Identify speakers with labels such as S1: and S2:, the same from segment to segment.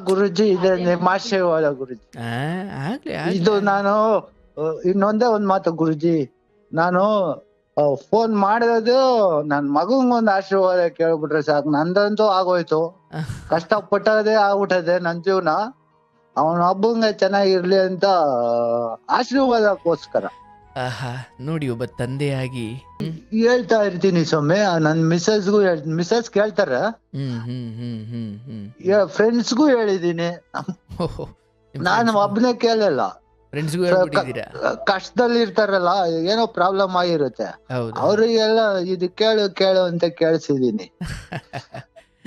S1: ಗುರುಜಿ ಇದೆ ನಿಮ್ಮ ಆಶೀರ್ವಾದ ಗುರುಜಿ.
S2: ಆ, ಆಗ್ಲಿ
S1: ಇದು
S2: ಆಗ್ಲಿ.
S1: ನಾನು ಇನ್ನೊಂದೇ ಒಂದ್ ಮಾತು ಗುರುಜಿ, ನಾನು ಫೋನ್ ಮಾಡಿರೋದು ನನ್ ಮಗಂಗ್ ಒಂದ್ ಆಶೀರ್ವಾದ ಕೇಳ್ಬಿಟ್ರೆ ಸಾಕು, ನಂದಂತೂ ಆಗೋಯ್ತು. ಕಷ್ಟಪಟ್ಟದೇ ಆಗ್ಬಿಟ್ಟದೆ ನನ್ ಜೀವನ. ಅವನ ಹಬ್ಬಂಗೆ ಚೆನ್ನಾಗಿರ್ಲಿ ಅಂತ ಆಶೀರ್ವಾದಕ್ಕೋಸ್ಕರ
S2: ಆಹಾ, ನೋಡಿ ಒಬ್ಬ ತಂದೆಯಾಗಿ.
S1: ಹೇಳ್ತಾ ಇರ್ತೀನಿ ಸೊಮ್ಮೆ. ನನ್ ಮಿಸಸ್ಗೂ ಕೇಳ್ತಾರೆ,
S2: ಹ್ಮ್ ಹ್ಮ್ ಹ್ಮ್ ಹ್ಮ್ ಹ್ಮ್
S1: ಫ್ರೆಂಡ್ಸ್ಗೂ ಹೇಳಿದೀನಿ.
S2: ಓಹೋ,
S1: ನಾನು ಒಬ್ನೇ ಕೇಳಲ್ಲ.
S2: ಫ್ರೆಂಡ್ಸ್ಗೂ ಹೇಳ್ಬಿಟ್ಟಿದ್ದೀರಾ?
S1: ಕಷ್ಟದಲ್ಲಿ ಇರ್ತಾರಲ್ಲ, ಏನೋ ಪ್ರಾಬ್ಲಮ್ ಆಗಿರುತ್ತೆ,
S2: ಹೌದು.
S1: ಅವ್ರಿಗೆಲ್ಲ ಇದು ಕೇಳು ಅಂತ ಕೇಳಿಸಿದೀನಿ.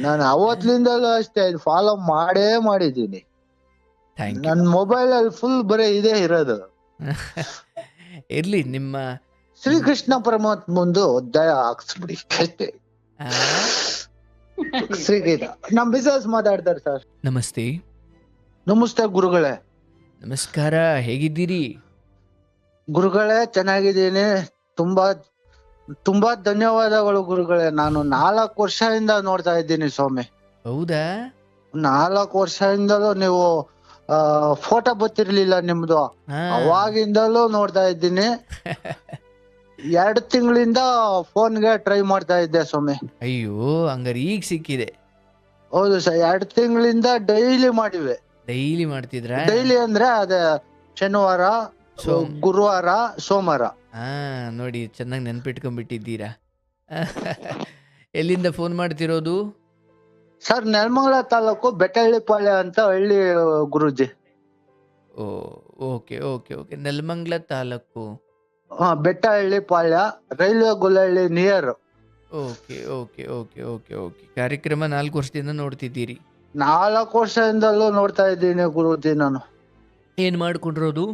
S1: ನಾನು ಅವತ್ತಿನಿಂದಲೂ ಅಷ್ಟೇ ಫಾಲೋ ಮಾಡಿದೀನಿ.
S2: Thank you.
S1: ನನ್ ಮೊಬೈಲ್ ಅಲ್ಲಿ ಫುಲ್ ಬರೀ ಇದೇ ಇರೋದು.
S2: ಇರ್ಲಿ ನಿಮ್ಮ
S1: ಶ್ರೀಕೃಷ್ಣ ಪರಮಾತ್ಮಂದು ದಯ ಹಾಕ್ಸ್ಬಿಡಿ ಅಷ್ಟೇ.
S2: ಆ,
S1: ಶ್ರೀಗೀತ ನಮ್ ಬಿಸ್ನೆಸ್ ಮಾತಾಡ್ತಾರೆ ಸರ್.
S2: ನಮಸ್ತೆ.
S1: ನಮಸ್ತೆ ಗುರುಗಳೇ.
S2: ನಮಸ್ಕಾರ, ಹೇಗಿದ್ದೀರಿ?
S1: ಗುರುಗಳೇ ಚೆನ್ನಾಗಿದ್ದೀನಿ. ತುಂಬಾ ತುಂಬಾ ಧನ್ಯವಾದಗಳು ಗುರುಗಳೇ. ನಾನು 4 ವರ್ಷದಿಂದ ನೋಡ್ತಾ ಇದ್ದೀನಿ ಸ್ವಾಮಿ.
S2: ಹೌದಾ?
S1: 4 ವರ್ಷದಿಂದಲೂ ನೀವು ಫೋಟೋ ಬರ್ತಿರ್ಲಿಲ್ಲ ನಿಮ್ದು,
S2: ಹಾ.
S1: ಅವಾಗಿಂದಲೂ ನೋಡ್ತಾ ಇದ್ದೀನಿ. 2 ತಿಂಗಳಿಂದ ಫೋನ್ಗೆ ಟ್ರೈ ಮಾಡ್ತಾ ಇದ್ದೆ ಸ್ವಾಮಿ.
S2: ಅಯ್ಯೋ, ಹಂಗಾರೆ ಈಗ ಸಿಕ್ಕಿದೆ.
S1: ಹೌದು ಸರ್, 2 ತಿಂಗಳಿಂದ ಡೈಲಿ ಮಾಡಿವೆ.
S2: ಡೈಲಿ ಮಾಡ್ತಿದ್ರಾ?
S1: ಡೈಲಿ ಅಂದ್ರೆ ಅದೇ ಶನಿವಾರ, ಗುರುವಾರ, ಸೋಮವಾರ.
S2: ಹಾ, ನೋಡಿ ಚೆನ್ನಾಗಿ ನೆನ್ಪಿಟ್ಕೊಂಡ್ಬಿಟ್ಟಿದ್ದೀರಾ. ಎಲ್ಲಿಂದ ಫೋನ್ ಮಾಡ್ತಿರೋದು?
S1: ಸರ್ ನೆಲಮಂಗಲ ತಾಲೂಕು ಬೆಟ್ಟಹಳ್ಳಿಪಾಳ್ಯ ಅಂತ ಹಳ್ಳಿ ಗುರುಜಿ.
S2: ಓ, okay okay okay. Nelamangala taluk.
S1: Bettahallipalya, railway Gullahalli near.
S2: Okay okay okay okay okay. ಕಾರ್ಯಕ್ರಮ 4 ವರ್ಷದಿಂದ ನೋಡ್ತಿದ್ದೀರಿ?
S1: 4 ವರ್ಷದಿಂದಲೂ ನೋಡ್ತಾ ಇದ್ದೀನಿ ಗುರುಜಿ. ನಾನು
S2: ಏನ್ ಮಾಡ್ಕೊಂಡಿರೋದು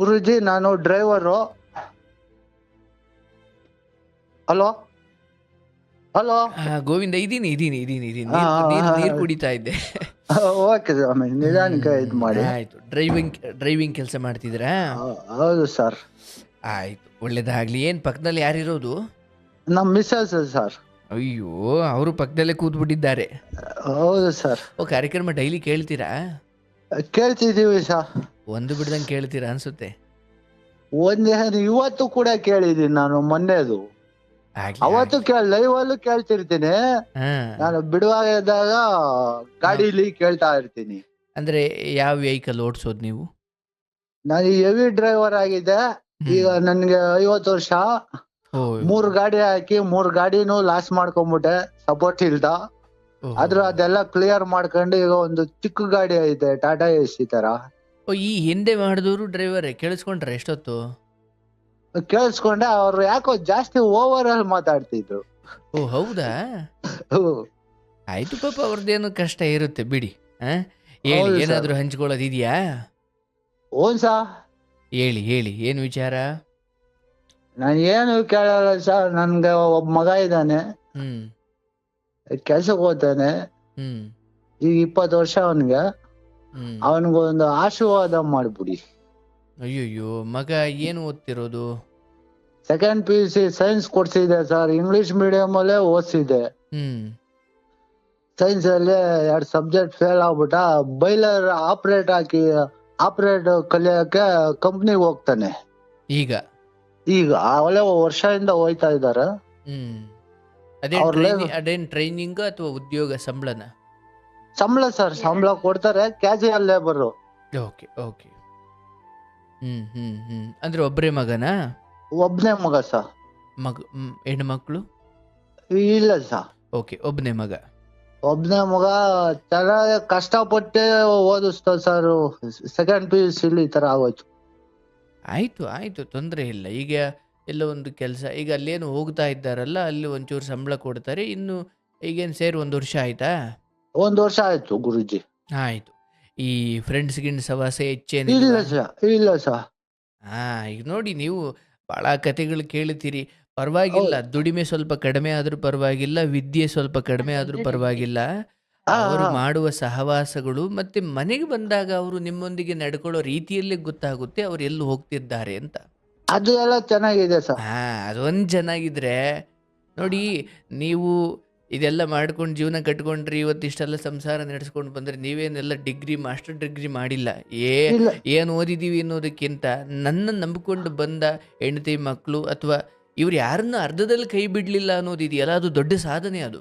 S1: ಗುರುಜಿ? ನಾನು ಡ್ರೈವರು. Hello hello.
S2: ಗೋವಿಂದ, ಇದೀನಿ.
S1: ಹಾ,
S2: ನೀರ್ ಕುಡಿತಾ ಇದ್ದೆ.
S1: ಓಕೆ ಸ್ವಾಮಿ, ನಿಧಾನಕ ಇದ್ ಮಾಡಿ.
S2: ಆಯ್ತು. ಡ್ರೈವಿಂಗ್ ಕೆಲಸ ಮಾಡ್ತಿದ್ದೀರಾ?
S1: ಹೌದು ಸರ್.
S2: ಆಯ್ತು, ಒಳ್ಳೇದಾಗ್ಲಿ. ಏನ್ ಪಕ್ಕದಲ್ಲಿ ಯಾರಿರೋದು?
S1: ನಮ್ ಮಿಸ್ಸಸ್ ಸರ್.
S2: ಅಯ್ಯೋ, ಅವರು ಪಕ್ಕದಲ್ಲೇ ಕೂತ್ಬಿಟ್ಟಿದ್ದಾರೆ.
S1: ಹೌದು ಸರ್.
S2: ಓ, ಕಾರ್ಯಕ್ರಮ ಡೈಲಿ ಕೇಳ್ತೀರಾ?
S1: ಕೇಳ್ತಿದೀವಿ ಸರ್.
S2: ಒಂದು ಬಿಡ್ದಂಗೆ ಕೇಳ್ತೀರಾ ಅನ್ಸುತ್ತೆ.
S1: ಇವತ್ತು ಕೂಡ ಕೇಳಿದೀನಿ ನಾನು. ಮೊನ್ನೆದು ಅವತ್ತು ಲೈವ್ ಅಲ್ಲೂ ಕೇಳ್ತಿರ್ತೀನಿ. ನಾನು ಬಿಡುವಾಗ ಇದ್ದಾಗ ಗಾಡಿಲಿ ಕೇಳ್ತಾ ಇರ್ತೀನಿ.
S2: ಅಂದ್ರೆ ಯಾವ ವೆಹಿಕಲ್ ಓಡಿಸೋದು ನೀವು?
S1: ನಾನು ಹೆವಿ ಡ್ರೈವರ್ ಆಗಿದೆ. ಈಗ ನನ್ಗೆ 50 ವರ್ಷ. 3 ಗಾಡಿ ಹಾಕಿ 3 ಗಾಡಿನೂ ಲಾಸ್ ಮಾಡ್ಕೊಂಡ್ಬಿಟ್ಟೆ, ಸಪೋರ್ಟ್ ಇಲ್ದ. ಆದ್ರೂ ಅದೆಲ್ಲ ಕ್ಲಿಯರ್ ಮಾಡ್ಕೊಂಡು ಈಗ ಒಂದು ಚಿಕ್ಕ ಗಾಡಿ ಐತೆ, ಟಾಟಾ ಎಸಿ ತರ.
S2: ಈ ಹಿಂದೆ ಮಾಡಿದವರು ಡ್ರೈವರೇ ಕೇಳಿಸ್ಕೊಂಡ್ರೆ ಎಷ್ಟೊತ್ತು?
S1: ಕೇಳಿಸ್ಕೊಂಡೆ. ಅವ್ರು ಯಾಕೋ ಜಾಸ್ತಿ ಓವರ್ ಅಲ್ಲಿ ಮಾತಾಡ್ತಿದ್ರು.
S2: ಓ, ಹೌದಾ? ಆಯ್ತು, ಪಾಪ ಅವ್ರದ್ದೇನು ಕಷ್ಟ ಇರುತ್ತೆ ಬಿಡಿ. ಹೇಳಿ, ಏನಾದ್ರು ಹಂಚ್ಕೊಳ್ಳೋದು ಇದೆಯಾ?
S1: ಸಾ
S2: ಹೇಳಿ ಹೇಳಿ, ಏನ್ ವಿಚಾರ?
S1: ನಾನು ಏನು ಕೇಳಲ್ಲ ಸರ್. ನನ್ಗೆ ಒಬ್ಬ ಮಗ ಇದ್ದಾನೆ, ಕೆಲ್ಸಕ್ಕೆ ಹೋಗ್ತಾನೆ. ಈಗ 20 ವರ್ಷ ಅವನ್ಗೆ. ಅವನಿಗೊಂದು ಆಶೀರ್ವಾದ ಮಾಡ್ಬಿಡಿ.
S2: ಅಯ್ಯಯ್ಯೋ, ಮಗ ಏನು ಓದ್ತಿರೋದು?
S1: ಸೆಕೆಂಡ್ PUC ಸೈನ್ಸ್ ಕೊಡ್ಸಿದೆ ಸರ್. ಇಂಗ್ಲಿಷ್ ಮೀಡಿಯಂ ಅಲ್ಲೇ ಓದಿಸಿದೆ. ಸೈನ್ಸ್ ಅಲ್ಲಿ 2 ಸಬ್ಜೆಕ್ಟ್ ಫೇಲ್ ಆಗ್ಬಿಟ್ಟ. ಬೈಲರ್ ಆಪರೇಟ್ ಕಲಿಯಕ್ಕೆ ಕಂಪ್ನಿಗೆ ಹೋಗ್ತಾನೆ ಈಗ. ಅವಳೇ ವರ್ಷದಿಂದ ಹೋಯ್ತಾ ಇದಾರೆ.
S2: ಅದೇನ್ ಟ್ರೈನಿಂಗ್ ಅಥವಾ ಉದ್ಯೋಗ?
S1: ಸಂಬಳ ಸರ್, ಸಂಬಳ ಕೊಡ್ತಾರೆ. Casual labour.
S2: Okay okay. ಅಂದ್ರೆ ಒಬ್ಬರೇ ಮಗನಾ?
S1: ಒಬ್ನೇ ಮಗ ಸರ್.
S2: ಹೆಣ್ಣು ಮಕ್ಕಳು
S1: ಇಲ್ಲ ಸರ್.
S2: ಓಕೆ, ಒಬ್ಬನೇ ಮಗ.
S1: ಚೆನ್ನಾಗಿ ಕಷ್ಟಪಟ್ಟೆ ಓದಿಸ್ತ ಸರ್. ಸೆಕೆಂಡ್ PUC ಈ ತರ ಆಗೋಯ್ತು.
S2: ಆಯ್ತು ಆಯ್ತು, ತೊಂದರೆ ಇಲ್ಲ. ಈಗ ಎಲ್ಲ ಒಂದು ಕೆಲಸ, ಈಗ ಅಲ್ಲೇನು ಹೋಗ್ತಾ ಇದ್ದಾರಲ್ಲ, ಅಲ್ಲಿ ಒಂಚೂರು ಸಂಬಳ ಕೊಡ್ತಾರೆ. ಇನ್ನು ಈಗೇನು ಸೇರಿ 1 ವರ್ಷ ಆಯ್ತಾ?
S1: 1 ವರ್ಷ ಆಯ್ತು ಗುರುಜಿ.
S2: ಆಯ್ತು. ಈ ಫ್ರೆಂಡ್ಸ್ ಸವಾಸ
S1: ಇಲ್ಲ ಸರ್.
S2: ಈಗ ನೋಡಿ, ನೀವು ಬಹಳ ಕತೆಗಳು ಕೇಳ್ತೀರಿ, ಪರವಾಗಿಲ್ಲ. ದುಡಿಮೆ ಸ್ವಲ್ಪ ಕಡಿಮೆ ಆದ್ರೂ ಪರವಾಗಿಲ್ಲ, ವಿದ್ಯೆ ಸ್ವಲ್ಪ ಕಡಿಮೆ ಆದ್ರೂ ಪರವಾಗಿಲ್ಲ. ಅವರು ಮಾಡುವ ಸಹವಾಸಗಳು ಮತ್ತೆ ಮನೆಗೆ ಬಂದಾಗ ಅವರು ನಿಮ್ಮೊಂದಿಗೆ ನಡ್ಕೊಳ್ಳೋ ರೀತಿಯಲ್ಲೇ ಗೊತ್ತಾಗುತ್ತೆ ಅವ್ರು ಎಲ್ಲಿ ಹೋಗ್ತಿದ್ದಾರೆ ಅಂತ.
S1: ಅದು ಎಲ್ಲ ಚೆನ್ನಾಗಿದೆ ಸರ್.
S2: ಅದೊಂದು ಚೆನ್ನಾಗಿದ್ರೆ ನೋಡಿ, ನೀವು ಇದೆಲ್ಲ ಮಾಡ್ಕೊಂಡು ಜೀವನ ಕಟ್ಕೊಂಡ್ರಿ, ಇವತ್ತಿಷ್ಟೆಲ್ಲ ಸಂಸಾರ ನಡೆಸ್ಕೊಂಡು ಬಂದ್ರೆ ನೀವೇನೆಲ್ಲ ಡಿಗ್ರಿ ಮಾಸ್ಟರ್ ಡಿಗ್ರಿ ಮಾಡಿಲ್ಲ.
S1: ಇಲ್ಲ
S2: ಏನು ಓದಿದೀವಿ ಅನ್ನೋದಕ್ಕಿಂತ ನನ್ನ ನಂಬಿಕೊಂಡು ಬಂದ ಹೆಂಡತಿ ಮಕ್ಕಳು ಅಥವಾ ಇವ್ರು ಯಾರನ್ನ ಅರ್ಧದಲ್ಲಿ ಕೈ ಬಿಡ್ಲಿಲ್ಲ ಅನ್ನೋದಿದೆಯಲ್ಲ, ಅದು ದೊಡ್ಡ ಸಾಧನೆ ಅದು.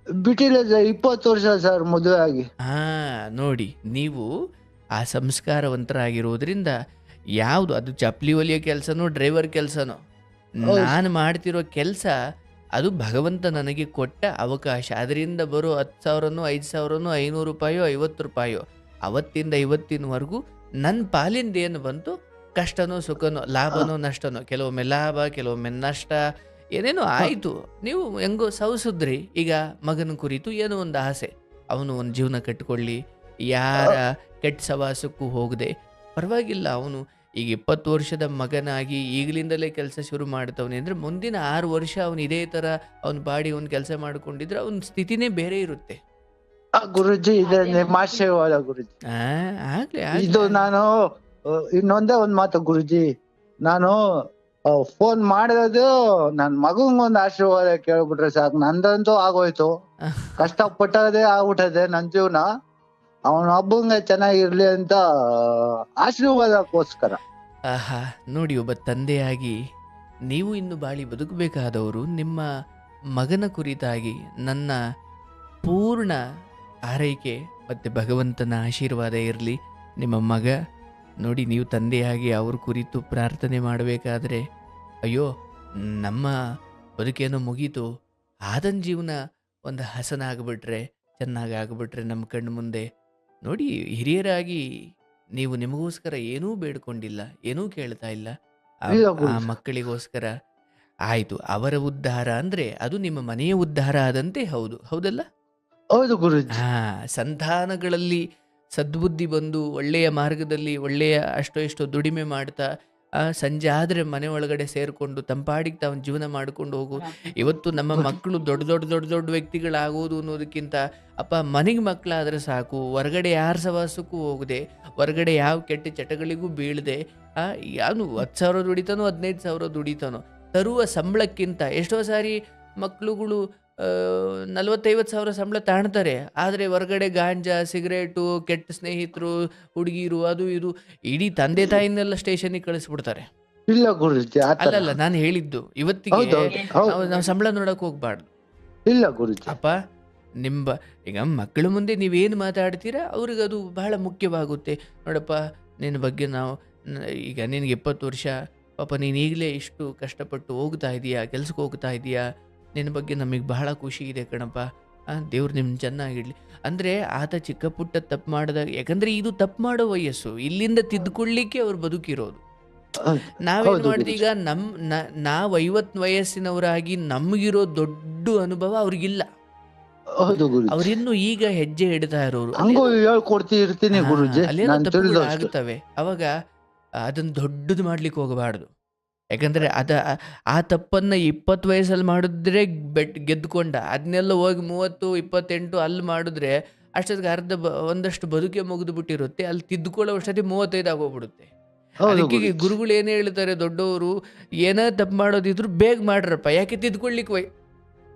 S1: ಬಿಟ್ಟಿಲ್ಲ ಸರ್, 20 ವರ್ಷ ಸರ್ ಮದುವೆ ಆಗಿ.
S2: ಹಾ, ನೋಡಿ ನೀವು ಆ ಸಂಸ್ಕಾರವಂತರಾಗಿರೋದ್ರಿಂದ ಯಾವುದು ಅದು ಚಪ್ಪಲಿ ಹೊಲಿಯೋ ಕೆಲಸನೋ ಡ್ರೈವರ್ ಕೆಲಸನೋ,
S1: ಹೌದು.
S2: ನಾನು ಮಾಡ್ತಿರೋ ಕೆಲಸ ಅದು ಭಗವಂತ ನನಗೆ ಕೊಟ್ಟ ಅವಕಾಶ. ಅದರಿಂದ ಬರೋ 10,000ನೋ 5,000ನೋ 500 ರೂಪಾಯೋ 50 ರೂಪಾಯೋ ಅವತ್ತಿಂದ ಇವತ್ತಿನವರೆಗೂ ನನ್ನ ಪಾಲಿಂದ ಏನು ಬಂತು, ಕಷ್ಟನೋ ಸುಖನೋ ಲಾಭನೋ ನಷ್ಟನೋ, ಕೆಲವೊಮ್ಮೆ ಲಾಭ ಕೆಲವೊಮ್ಮೆ ನಷ್ಟ, ಏನೇನೋ ಆಯಿತು. ನೀವು ಹೆಂಗೋ ಸವಸಿದ್ರಿ. ಈಗ ಮಗನ ಕುರಿತು ಏನೋ ಒಂದು ಆಸೆ, ಅವನು ಒಂದು ಜೀವನ ಕಟ್ಟಿಕೊಳ್ಳಿ, ಯಾರ ಕೆಟ್ಟ ಸವಾಸಕ್ಕೂ ಹೋಗದೆ ಪರವಾಗಿಲ್ಲ. ಅವನು ಈಗ 20 ವರ್ಷದ ಮಗನಾಗಿ ಈಗಲಿಂದಲೇ ಕೆಲಸ ಶುರು ಮಾಡ್ತವನೆ ಅಂದರೆ ಮುಂದಿನ 6 ವರ್ಷ ಅವನು ಇದೇ ಥರ ಅವನ ಬಾಡಿ ಒಂದು ಕೆಲಸ ಮಾಡ್ಕೊಂಡಿದ್ರೆ ಅವನ ಸ್ಥಿತಿನೇ ಬೇರೆ ಇರುತ್ತೆ.
S1: ಗುರುಜಿ ಇದೆ ನಿಮ್ಮ ಆಶೀರ್ವಾದ ಗುರುಜಿ.
S2: ಆಗ್ಲಿ
S1: ಇದು ನಾನು ಇನ್ನೊಂದೇ ಒಂದ್ ಮಾತು ಗುರುಜಿ, ನಾನು ಫೋನ್ ಮಾಡಿರೋದು ನನ್ ಮಗಂಗೊಂದ್ ಆಶೀರ್ವಾದ ಕೇಳ್ಬಿಟ್ರೆ ಸಾಕು, ನಂದಂತೂ ಆಗೋಯ್ತು. ಕಷ್ಟಪಟ್ಟದೇ ಆಗ್ಬಿಟ್ಟದೆ ನನ್ ಜೀವನ. ಅವನ ಹಬ್ಬಂಗೆ ಚೆನ್ನಾಗಿರ್ಲಿ ಅಂತ ಆಶೀರ್ವಾದಕ್ಕೋಸ್ಕರ.
S2: ಆಹಾ, ನೋಡಿ, ಒಬ್ಬ ತಂದೆಯಾಗಿ ನೀವು ಇನ್ನು ಬಾಳಿ ಬದುಕಬೇಕಾದವರು. ನಿಮ್ಮ ಮಗನ ಕುರಿತಾಗಿ ನನ್ನ ಪೂರ್ಣ ಆರೈಕೆ ಮತ್ತು ಭಗವಂತನ ಆಶೀರ್ವಾದ ಇರಲಿ. ನಿಮ್ಮ ಮಗ ನೋಡಿ, ನೀವು ತಂದೆಯಾಗಿ ಅವ್ರ ಕುರಿತು ಪ್ರಾರ್ಥನೆ ಮಾಡಬೇಕಾದ್ರೆ, ಅಯ್ಯೋ ನಮ್ಮ ಬದುಕೇನೋ ಮುಗೀತು, ಆದನ್ ಜೀವನ ಒಂದು ಹಸನಾಗ್ಬಿಟ್ರೆ, ಚೆನ್ನಾಗಾಗ್ಬಿಟ್ರೆ ನಮ್ಮ ಕಣ್ಣು ಮುಂದೆ. ನೋಡಿ, ಹಿರಿಯರಾಗಿ ನೀವು ನಿಮಗೋಸ್ಕರ ಏನೂ ಬೇಡ್ಕೊಂಡಿಲ್ಲ, ಏನೂ ಕೇಳ್ತಾ ಇಲ್ಲ. ಆ ಮಕ್ಕಳಿಗೋಸ್ಕರ ಆಯಿತು, ಅವರ ಉದ್ಧಾರ ಅಂದರೆ ಅದು ನಿಮ್ಮ ಮನೆಯ ಉದ್ಧಾರ ಆದಂತೆ. ಹೌದಲ್ಲ?
S1: ಹೌದು ಗುರುಜಿ.
S2: ಸಂತಾನಗಳಲ್ಲಿ ಸದ್ಬುದ್ಧಿ ಬಂದು ಒಳ್ಳೆಯ ಮಾರ್ಗದಲ್ಲಿ ಒಳ್ಳೆಯ ಅಷ್ಟೋ ದುಡಿಮೆ ಮಾಡ್ತಾ ಸಂಜೆ ಆದರೆ ಮನೆ ಒಳಗಡೆ ಸೇರಿಕೊಂಡು ತಂಪಾಡಿಗೆ ತಾವು ಜೀವನ ಮಾಡ್ಕೊಂಡು ಹೋಗು. ಇವತ್ತು ನಮ್ಮ ಮಕ್ಕಳು ದೊಡ್ಡ ವ್ಯಕ್ತಿಗಳಾಗೋದು ಅನ್ನೋದಕ್ಕಿಂತ ಅಪ್ಪ ಮನೆಗೆ ಮಕ್ಕಳಾದರೆ ಸಾಕು, ಹೊರಗಡೆ ಯಾರ ಸವಾಸಕ್ಕೂ ಹೋಗದೆ, ಹೊರಗಡೆ ಯಾವ ಕೆಟ್ಟ ಚಟಗಳಿಗೂ ಬೀಳದೆ, ಯಾನು 10,000 ದುಡಿತಾನೋ 15,000 ದುಡಿತಾನೋ, ತರುವ ಸಂಬಳಕ್ಕಿಂತ ಎಷ್ಟೋ ಸಾರಿ ಮಕ್ಕಳುಗಳು 40-50 ಸಂಬಳ ತಾಣ್ತಾರೆ. ಆದರೆ ಹೊರಗಡೆ ಗಾಂಜಾ, ಸಿಗರೇಟು, ಕೆಟ್ಟ ಸ್ನೇಹಿತರು, ಹುಡುಗಿರು, ಅದು ಇದು, ಇಡೀ ತಂದೆ ತಾಯಿನೆಲ್ಲ ಸ್ಟೇಷನ್ಗೆ ಕಳಿಸ್ಬಿಡ್ತಾರೆ.
S1: ಇಲ್ಲ ಗುರುಜಿ,
S2: ಅಲ್ಲಲ್ಲ, ನಾನು ಹೇಳಿದ್ದು ಇವತ್ತಿಗೆ ನಾವು ಸಂಬಳ ನೋಡಕ್ ಹೋಗ್ಬಾರ್ದು.
S1: ಇಲ್ಲ ಗುರುಜಿ.
S2: ಅಪ್ಪ ಈಗ ಮಕ್ಕಳ ಮುಂದೆ ನೀವೇನು ಮಾತಾಡ್ತೀರಾ ಅವ್ರಿಗೆ ಅದು ಬಹಳ ಮುಖ್ಯವಾಗುತ್ತೆ. ನೋಡಪ್ಪ, ನಿನ್ನ ಬಗ್ಗೆ ಈಗ ನಿನಗೆ 20 ವರ್ಷ, ಪಾಪ ನೀನು ಈಗಲೇ ಇಷ್ಟು ಕಷ್ಟಪಟ್ಟು ಹೋಗ್ತಾ ಇದೀಯಾ, ಕೆಲ್ಸಕ್ಕೆ ಹೋಗ್ತಾ ಇದೀಯಾ, ನಿನ್ನ ಬಗ್ಗೆ ನಮಗೆ ಬಹಳ ಖುಷಿ ಇದೆ ಕಣಪ್ಪ, ದೇವ್ರು ನಿಮ್ಗೆ ಚೆನ್ನಾಗಿಡ್ಲಿ ಅಂದರೆ ಆತ ಚಿಕ್ಕ ಪುಟ್ಟ ತಪ್ಪು ಮಾಡಿದಾಗ, ಯಾಕಂದರೆ ಇದು ತಪ್ಪು ಮಾಡೋ ವಯಸ್ಸು, ಇಲ್ಲಿಂದ ತಿದ್ದುಕೊಳ್ಳಿಕ್ಕೆ ಅವ್ರು ಬದುಕಿರೋದು. ನಾವೇನು ಮಾಡ್ತೀವಿ ಈಗ, ನಾವು 50 ವಯಸ್ಸಿನವರಾಗಿ ನಮಗಿರೋ ದೊಡ್ಡ ಅನುಭವ ಅವ್ರಿಗಿಲ್ಲ. ಅವ್ರಿನ್ನು ಈಗ ಹೆಜ್ಜೆ ಇಡ್ತಾ ಇರೋರು, ಅಲ್ಲೇನೋ ತಪ್ಪುಗಳು ಆಗುತ್ತವೆ. ಅವಾಗ ಅದನ್ನ ದೊಡ್ಡದು ಮಾಡ್ಲಿಕ್ಕೆ ಹೋಗಬಾರ್ದು. ಯಾಕಂದ್ರೆ ಆ ತಪ್ಪನ್ನ 20 ವಯಸ್ಸಲ್ಲಿ ಮಾಡಿದ್ರೆ ಗೆದ್ದುಕೊಂಡ, ಅದನ್ನೆಲ್ಲ ಹೋಗಿ 30-28 ಅಲ್ಲಿ ಮಾಡಿದ್ರೆ ಅಷ್ಟೊತ್ತಿಗೆ ಒಂದಷ್ಟು ಬದುಕೆ ಮುಗಿದು ಬಿಟ್ಟಿರುತ್ತೆ. ಅಲ್ಲಿ ತಿದ್ದುಕೊಳ್ಳೋ ಅಷ್ಟೊತ್ತಿಗೆ 35 ಆಗೋಗ್ಬಿಡುತ್ತೆ. ಅದಕ್ಕೆ ಗುರುಗಳು ಏನೇ ಹೇಳ್ತಾರೆ, ದೊಡ್ಡವರು ಏನೇ ತಪ್ಪು ಮಾಡೋದಿದ್ರು ಬೇಗ ಮಾಡ್ರಪ್ಪ, ಯಾಕೆ ತಿದ್ದುಕೊಳ್ಳಿಕ್ಕೆ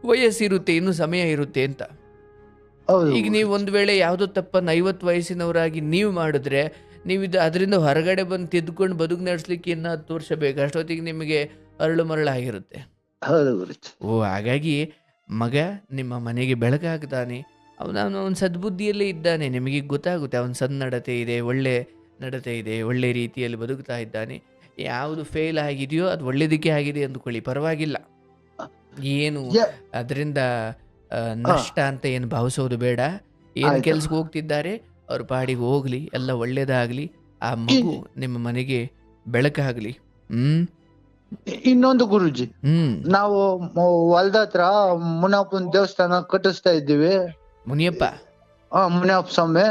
S2: ವಯಸ್ಸಿರುತ್ತೆ, ಇನ್ನೂ ಸಮಯ ಇರುತ್ತೆ ಅಂತ. ಈಗ ನೀವು ಒಂದು ವೇಳೆ ಯಾವುದೋ ತಪ್ಪನ್ನು 50 ವಯಸ್ಸಿನವರಾಗಿ ನೀವು ಮಾಡಿದ್ರೆ, ನೀವು ಅದರಿಂದ ಹೊರಗಡೆ ಬಂದು ತಿದ್ದುಕೊಂಡು ಬದುಕು ನಡೆಸ್ಲಿಕ್ಕೆ ಇನ್ನು 10 ವರ್ಷ ಬೇಕು. ಅಷ್ಟೊತ್ತಿಗೆ ನಿಮಗೆ ಅರಳು ಮರಳಾಗಿರುತ್ತೆ. ಹಾಗಾಗಿ ಮಗ ನಿಮ್ಮ ಮನೆಗೆ ಬೆಳಕಾಗ್ತಾನೆ, ಅವನ ಸದ್ಬುದ್ಧಿಯಲ್ಲೇ ಇದ್ದಾನೆ, ನಿಮಗೆ ಗೊತ್ತಾಗುತ್ತೆ ಅವನ ಸನ್ನಡತೆ ಇದೆ, ಒಳ್ಳೆ ನಡತೆ ಇದೆ, ಒಳ್ಳೆ ರೀತಿಯಲ್ಲಿ ಬದುಕ್ತಾ ಇದ್ದಾನೆ. ಯಾವುದು ಫೇಲ್ ಆಗಿದೆಯೋ ಅದು ಒಳ್ಳೇದಕ್ಕೆ ಆಗಿದೆ ಅಂದ್ಕೊಳ್ಳಿ, ಪರವಾಗಿಲ್ಲ. ಏನು ಅದರಿಂದ ನಷ್ಟ ಅಂತ ಏನು ಭಾವಿಸೋದು ಬೇಡ. ಏನು ಕೆಲ್ಸಕ್ಕೆ ಹೋಗ್ತಿದ್ದಾರೆ ಅವ್ರ ಪಾಡಿಗೆ ಹೋಗ್ಲಿ, ಎಲ್ಲ ಒಳ್ಳೇದಾಗ್ಲಿ, ಆ ಮಗು ನಿಮ್ಮ ಮನೆಗೆ ಬೆಳಕಾಗ್ಲಿ.
S1: ಇನ್ನೊಂದು ಗುರುಜಿ, ನಾವು ಹೊಲ್ದ ಹತ್ರ ಮುನಿಯಪ್ಪನ ದೇವಸ್ಥಾನ ಕಟ್ಟಿಸ್ತಾ ಇದ್ದೀವಿ.
S2: ಮುನಿಯಪ್ಪ
S1: ಸ್ವಾಮಿ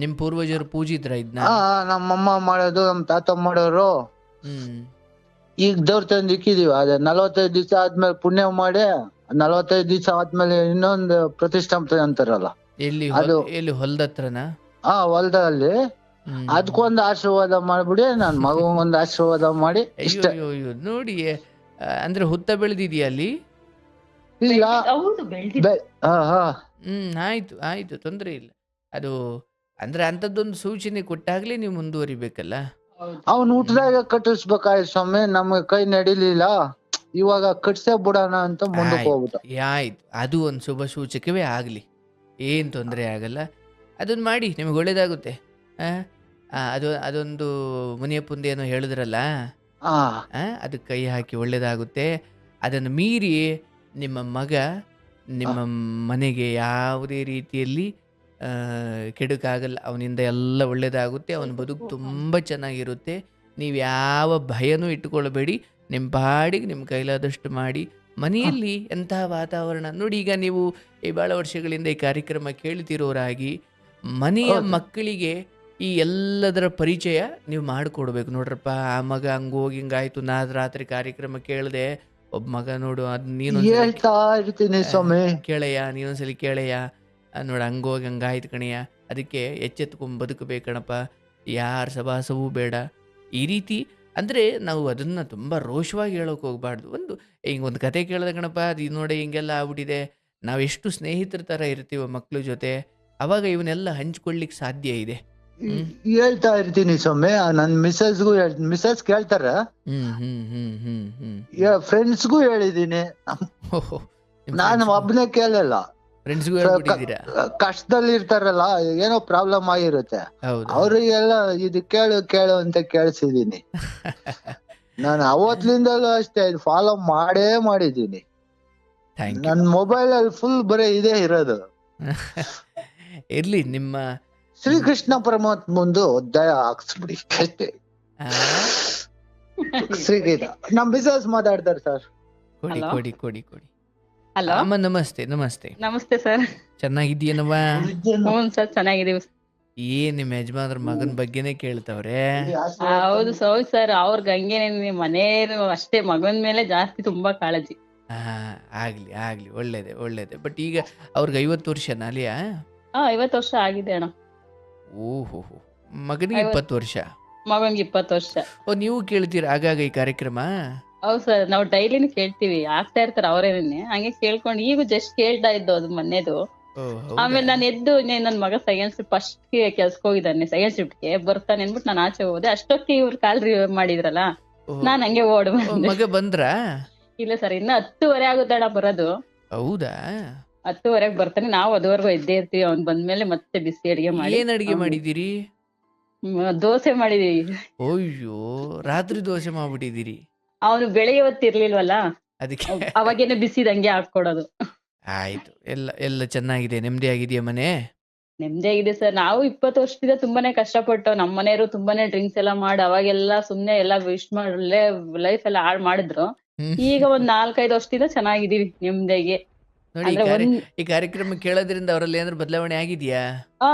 S2: ನಿಮ್ ಪೂರ್ವಜರು ಪೂಜಿದ್ರ ಇದನ್ನ?
S1: ನಮ್ಮಮ್ಮ ಮಾಡೋದು, ನಮ್ ತಾತ ಮಾಡೋರು. ಈಗ ದೇವ್ರ ತಂದು ಇಕ್ಕಿದೀವಿ. ಅದೇ 45 ದಿವಸ ಆದ್ಮೇಲೆ ಪುಣ್ಯ ಮಾಡಿ 45 ದಿವಸ ಆದ್ಮೇಲೆ ಇನ್ನೊಂದು ಪ್ರತಿಷ್ಠಾಪನೆ ಅಂತಾರಲ್ಲ,
S2: ಎಲ್ಲಿ ಹೊಲ್ದ ಹತ್ರನಾ?
S1: ಹೊಲ್ದಲ್ಲಿ. ಅದಕ್ಕೊಂದು ಆಶೀರ್ವಾದ ಮಾಡ್ಬಿಡಿ, ನನ್ ಮಗಂಗೊಂದು ಆಶೀರ್ವಾದ ಮಾಡಿ.
S2: ನೋಡಿ, ಅಂದ್ರೆ ಹುತ್ತ ಬೆಳೆದಿದ್ಯಾ ಅಲ್ಲಿ?
S1: ಇಲ್ಲ
S3: ಹೌದು ಬೆಳ್ದಿದ್ದು.
S1: ಬೆ- ಹಾ ಹಾ
S2: ಆಯ್ತು ಆಯ್ತು, ತೊಂದರೆ ಇಲ್ಲ. ಅದು ಅಂದ್ರೆ ಅಂಥದ್ದೊಂದು ಸೂಚನೆ ಕೊಟ್ಟಾಗಲೇ ನೀವು ಮುಂದುವರಿಬೇಕಲ್ಲ.
S3: ಹೌದು.
S1: ಅವ್ನ್ ಹುಟ್ದಾಗ ಕಟ್ಟಿಸ್ಬೇಕಾಯ್ತು ಸ್ವಾಮಿ, ನಮ್ಗೆ ಕೈ ನಡಿಲಿಲ್ಲ, ಇವಾಗ ಕಟ್ಸೇ ಬಿಡೋಣ ಅಂತ ಮುಂದಕ್ಕೆ
S2: ಆಯ್ತು
S1: ಹೋಗ್ಬಿಟ್ಟ.
S2: ಆಯ್ತು, ಅದು ಒಂದು ಶುಭ ಸೂಚಕವೇ ಆಗಲಿ, ಏನು ತೊಂದರೆ ಆಗಲ್ಲ. ಅದನ್ನು ಮಾಡಿ, ನಿಮಗೆ ಒಳ್ಳೇದಾಗುತ್ತೆ. ಆ? ಅದೊಂದು ಮುನಿಯಪ್ಪಂದು ಏನೋ ಹೇಳಿದ್ರಲ್ಲ,
S1: ಹಾ
S2: ಅದಕ್ಕೆ ಕೈ ಹಾಕಿ ಒಳ್ಳೇದಾಗುತ್ತೆ. ಅದನ್ನು ಮೀರಿ ನಿಮ್ಮ ಮಗ ನಿಮ್ಮ ಮನೆಗೆ ಯಾವುದೇ ರೀತಿಯಲ್ಲಿ ಕೆಡುಕಾಗಲ್ಲ. ಅವನಿಂದ ಎಲ್ಲ ಒಳ್ಳೇದಾಗುತ್ತೆ, ಅವನ ಬದುಕು ತುಂಬ ಚೆನ್ನಾಗಿರುತ್ತೆ. ನೀವು ಯಾವ ಭಯನೂ ಇಟ್ಟುಕೊಳ್ಬೇಡಿ. ನಿಮ್ಮ ಪಾಡಿಗೆ ನಿಮ್ಮ ಕೈಲಾದಷ್ಟು ಮಾಡಿ. ಮನೆಯಲ್ಲಿ ಎಂತಹ ವಾತಾವರಣ ನೋಡಿ, ಈಗ ನೀವು ಈ ಭಾಳ ವರ್ಷಗಳಿಂದ ಈ ಕಾರ್ಯಕ್ರಮ ಕೇಳ್ತಿರೋರಾಗಿ ಮನೆಯ
S1: ಹೌದು.
S2: ಮಕ್ಕಳಿಗೆ ಈ ಎಲ್ಲದರ ಪರಿಚಯ ನೀವು ಮಾಡಿಕೊಡ್ಬೇಕು. ನೋಡ್ರಪ್ಪ, ಆ ಮಗ ಹಂಗೋಗಿ ಹಿಂಗಾಯ್ತು, ನಾ ರಾತ್ರಿ ಕಾರ್ಯಕ್ರಮ ಕೇಳಿದೆ, ಒಬ್ಬ ಮಗ ನೋಡು, ಅದು ನೀನೊಂದ್ಸಲಿ
S1: ಹೇಳ್ತಾ ಇರ್ತೀನಿ ಸ್ವಾಮಿ.
S2: ಕೇಳಯ್ಯ, ನೀನೊಂದ್ಸಲಿ ಕೇಳಯ್ಯ, ನೋಡು ಹಂಗೋಗಿ ಹಂಗಾಯ್ತು ಕಣಯ್ಯ, ಅದಕ್ಕೆ ಎಚ್ಚೆತ್ಕೊಂಡು ಬದುಕಬೇಕಣಪ್ಪ, ಯಾರ ಸಭಾಸವೂ ಬೇಡ. ಈ ರೀತಿ ಅಂದರೆ ನಾವು ಅದನ್ನು ತುಂಬ ರೋಷವಾಗಿ ಹೇಳೋಕೆ ಹೋಗ್ಬಾರ್ದು. ಹಿಂಗೊಂದು ಕತೆ ಕೇಳಿದೆ ಕಣಪ್ಪ, ಅದು ನೋಡಿ ಹಿಂಗೆಲ್ಲ ಆಗ್ಬಿಟ್ಟಿದೆ. ನಾವೆಷ್ಟು ಸ್ನೇಹಿತರ ಥರ ಇರ್ತೀವೋ ಮಕ್ಕಳ ಜೊತೆ, ಅವಾಗ ಇವನ್ನೆಲ್ಲ ಹಂಚ್ಕೊಳ್ಳಿಕ್ಕೆ ಸಾಧ್ಯ ಇದೆ.
S1: ಹೇಳ್ತಾ ಇರ್ತೀನಿ ಸ್ವಾಮಿ. ನನ್ ಮಿಸಸ್ಗೂ ಮಿಸಸ್ ಕೇಳ್ತಾರ, ಫ್ರೆಂಡ್ಸ್ಗೂ ಹೇಳಿದೀನಿ. ನಾನು ಒಬ್ನೇ ಕೇಳಲ್ಲ,
S2: ಫ್ರೆಂಡ್ಸ್ಗೂ ಹೇಳ್ಬಿಟ್ಟಿದ್ದೀರಾ?
S1: ಕಷ್ಟದಲ್ಲಿ ಇರ್ತಾರಲ್ಲ, ಏನೋ ಪ್ರಾಬ್ಲಮ್ ಆಗಿರುತ್ತೆ,
S2: ಹೌದು.
S1: ಅವ್ರಿಗೆಲ್ಲ ಇದು ಕೇಳು ಅಂತ ಕೇಳಿಸಿದೀನಿ. ನಾನು ಅವತ್ತಿಂದಲೂ ಅಷ್ಟೇ ಫಾಲೋ ಮಾಡಿದೀನಿ.
S2: Thank you.
S1: ನನ್ ಮೊಬೈಲ್ ಅಲ್ಲಿ ಫುಲ್ ಬರೀ ಇದೇ ಇರೋದು.
S2: ಇರ್ಲಿ, ನಿಮ್ಮ
S1: ಶ್ರೀಕೃಷ್ಣ ಪರಮಾತ್ಮಂದು ದಯ ಹಾಕ್ಸ್ಬಿಡಿ ಅಷ್ಟೇ.
S2: ಆ,
S1: ಶ್ರೀಗೀತ ನಮ್ ಬಿಸ್ನೆಸ್ ಮಾತಾಡ್ತಾರೆ ಸರ್.
S2: ಕೊಡಿ
S3: Hello?
S2: ಕೊಡಿ ಕೊಡಿ ಕೊಡಿ.
S3: ಹಲೋ,
S2: ಅಮ್ಮ ನಮಸ್ತೆ. ನಮಸ್ತೆ,
S3: ನಮಸ್ತೆ ಸರ್.
S2: ಚೆನ್ನಾಗಿದ್ದೀಯನವ್ವ?
S3: ಹ್ಞೂ ಸರ್, ಚೆನ್ನಾಗಿದೀವಿ.
S2: ಏನ್ ನಿಮ್ಮ ಯಜಮಾನ್ರ ಮಗನ ಬಗ್ಗೆನೇ ಕೇಳ್ತಾವ್ರೆ?
S3: ಹೌದು ಸರ್, ಅವ್ರಿಗೆ ಹಂಗೇನೆ ಮನೆಯವರು ಅಷ್ಟೇ, ಮಗನ ಮೇಲೆ ಜಾಸ್ತಿ ತುಂಬಾ ಕಾಳಜಿ.
S2: ಆಗ್ಲಿ ಆಗ್ಲಿ, ಒಳ್ಳೇದೆ ಒಳ್ಳೇದೆ. ಬಟ್ ಈಗ ಅವ್ರಿಗೆ 50 ವರ್ಷನಾ ಅಲಿಯಾ?
S3: 50 ವರ್ಷ ಆಗಿದೆ ಅಣ್ಣ.
S2: ಓಹೋ, ಮಗನಿಗೆ 20 ವರ್ಷ.
S3: ಮಗನ್ಗೆ 20 ವರ್ಷ.
S2: ಓ, ನೀವು ಕೇಳ್ತೀರಾ ಆಗಾಗ ಈ ಕಾರ್ಯಕ್ರಮ?
S3: ಹೌದು ಸರ್, ನಾವು ಡೈಲಿನೂ ಕೇಳ್ತೀವಿ, ಆಗ್ತಾ ಇರ್ತಾರೆ ಅವರೇನೆ, ಹಂಗೆ ಕೇಳ್ಕೊಂಡು ಈಗ ಜಸ್ಟ್ ಕೇಳ್ತಾ ಇದ್ದು ಅದು ಮೊನ್ನೆದು.
S2: ಓ,
S3: ಆಮೇಲೆ
S2: ಹೌದಾ?
S3: ನಾನು ಎದ್ದು ನನ್ ಮಗ ಸೆಕೆಂಡ್ ಶಿಫ್ಟ್ ಫಸ್ಟ್ ಕೆಲ್ಸಕ್ಕೆ ಹೋಗಿದ್ದಾನೆ, ಸೆಕೆಂಡ್ ಶಿಫ್ಟ್ಗೆ ಬರ್ತಾನೆ ಅನ್ಬಿಟ್ಟು ನಾನು ಆಚೆ ಹೋದೆ. ಅಷ್ಟೊತ್ತಿಗೆ ಇವ್ರು ಕಾಲ್ ಮಾಡಿದ್ರಲ್ಲ,
S2: ಓ,
S3: ನಾನ್ ಹಂಗೆ ಓಡ್
S2: ಓ,
S3: ಬಂದೆ.
S2: ಮಗ ಬಂದ್ರಾ?
S3: ಇಲ್ಲ ಸರ್, ಇನ್ನ 10:30 ಆಗುತ್ತಣ್ಣ ಬರೋದು.
S2: ಹೌದಾ?
S3: 10:30 ಬರ್ತಾನೆ, ನಾವು ಅದುವರೆಗೂ ಎದ್ದೇ ಇರ್ತೀವಿ. ಅವ್ನ್ ಬಂದ್ಮೇಲೆ ಮತ್ತೆ ಬಿಸಿ ಅಡಿಗೆ ಮಾಡಿ
S2: ಏನ್ ಅಡಿಗೆ ಮಾಡಿದ್ದೀರಿ?
S3: ದೋಸೆ ಮಾಡಿದೀವಿ.
S2: ಅಯ್ಯೋ, ರಾತ್ರಿ ದೋಸೆ ಮಾಡ್ಬಿಟ್ಟಿದ್ದೀರಿ?
S3: ಅವನು ಬೆಳಿಗ್ಗೆ ಹೊತ್ತು ಇರ್ಲಿಲ್ವಲ್ಲ,
S2: ಅದಕ್ಕೆ
S3: ಅವಾಗೇನೆ ಬಿಸಿದಂಗೆ ಹಾಕೊಡೋದು.
S2: ಆಯ್ತು. ಎಲ್ಲ ಚೆನ್ನಾಗಿದೆ, ನೆಮ್ಮದಿ ಆಗಿದೆಯಾ ಮನೆ?
S3: ನೆಮ್ಮದಿ ಆಗಿದೆ ಸರ್. ನಾವು 20 ವರ್ಷದಿಂದ ತುಂಬಾನೇ ಕಷ್ಟಪಟ್ಟು, ನಮ್ಮ ಮನೆಯವರು ತುಂಬಾನೇ ಡ್ರಿಂಕ್ಸ್ ಎಲ್ಲ ಮಾಡಿ ಅವಾಗೆಲ್ಲ ಸುಮ್ನೆ ಎಲ್ಲ ವಿಶ್ ಮಾಡಿ ಲೈಫ್ ಎಲ್ಲ ಹಾಳು ಮಾಡಿದ್ರು.
S2: ಹ್ಮ್.
S3: ಈಗ ಒಂದ್ 4-5 ವರ್ಷದಿಂದ ಚೆನ್ನಾಗಿದೀವಿ ನೆಮ್ಮದಿಗೆ.
S2: ನೋಡಿ,
S3: ಅಂದ್ರೆ
S2: ಈ ಕಾರ್ಯಕ್ರಮ ಕೇಳೋದ್ರಿಂದ ಅವರಲ್ಲಿ ಏನಾದ್ರು ಬದಲಾವಣೆ ಆಗಿದೆಯಾ?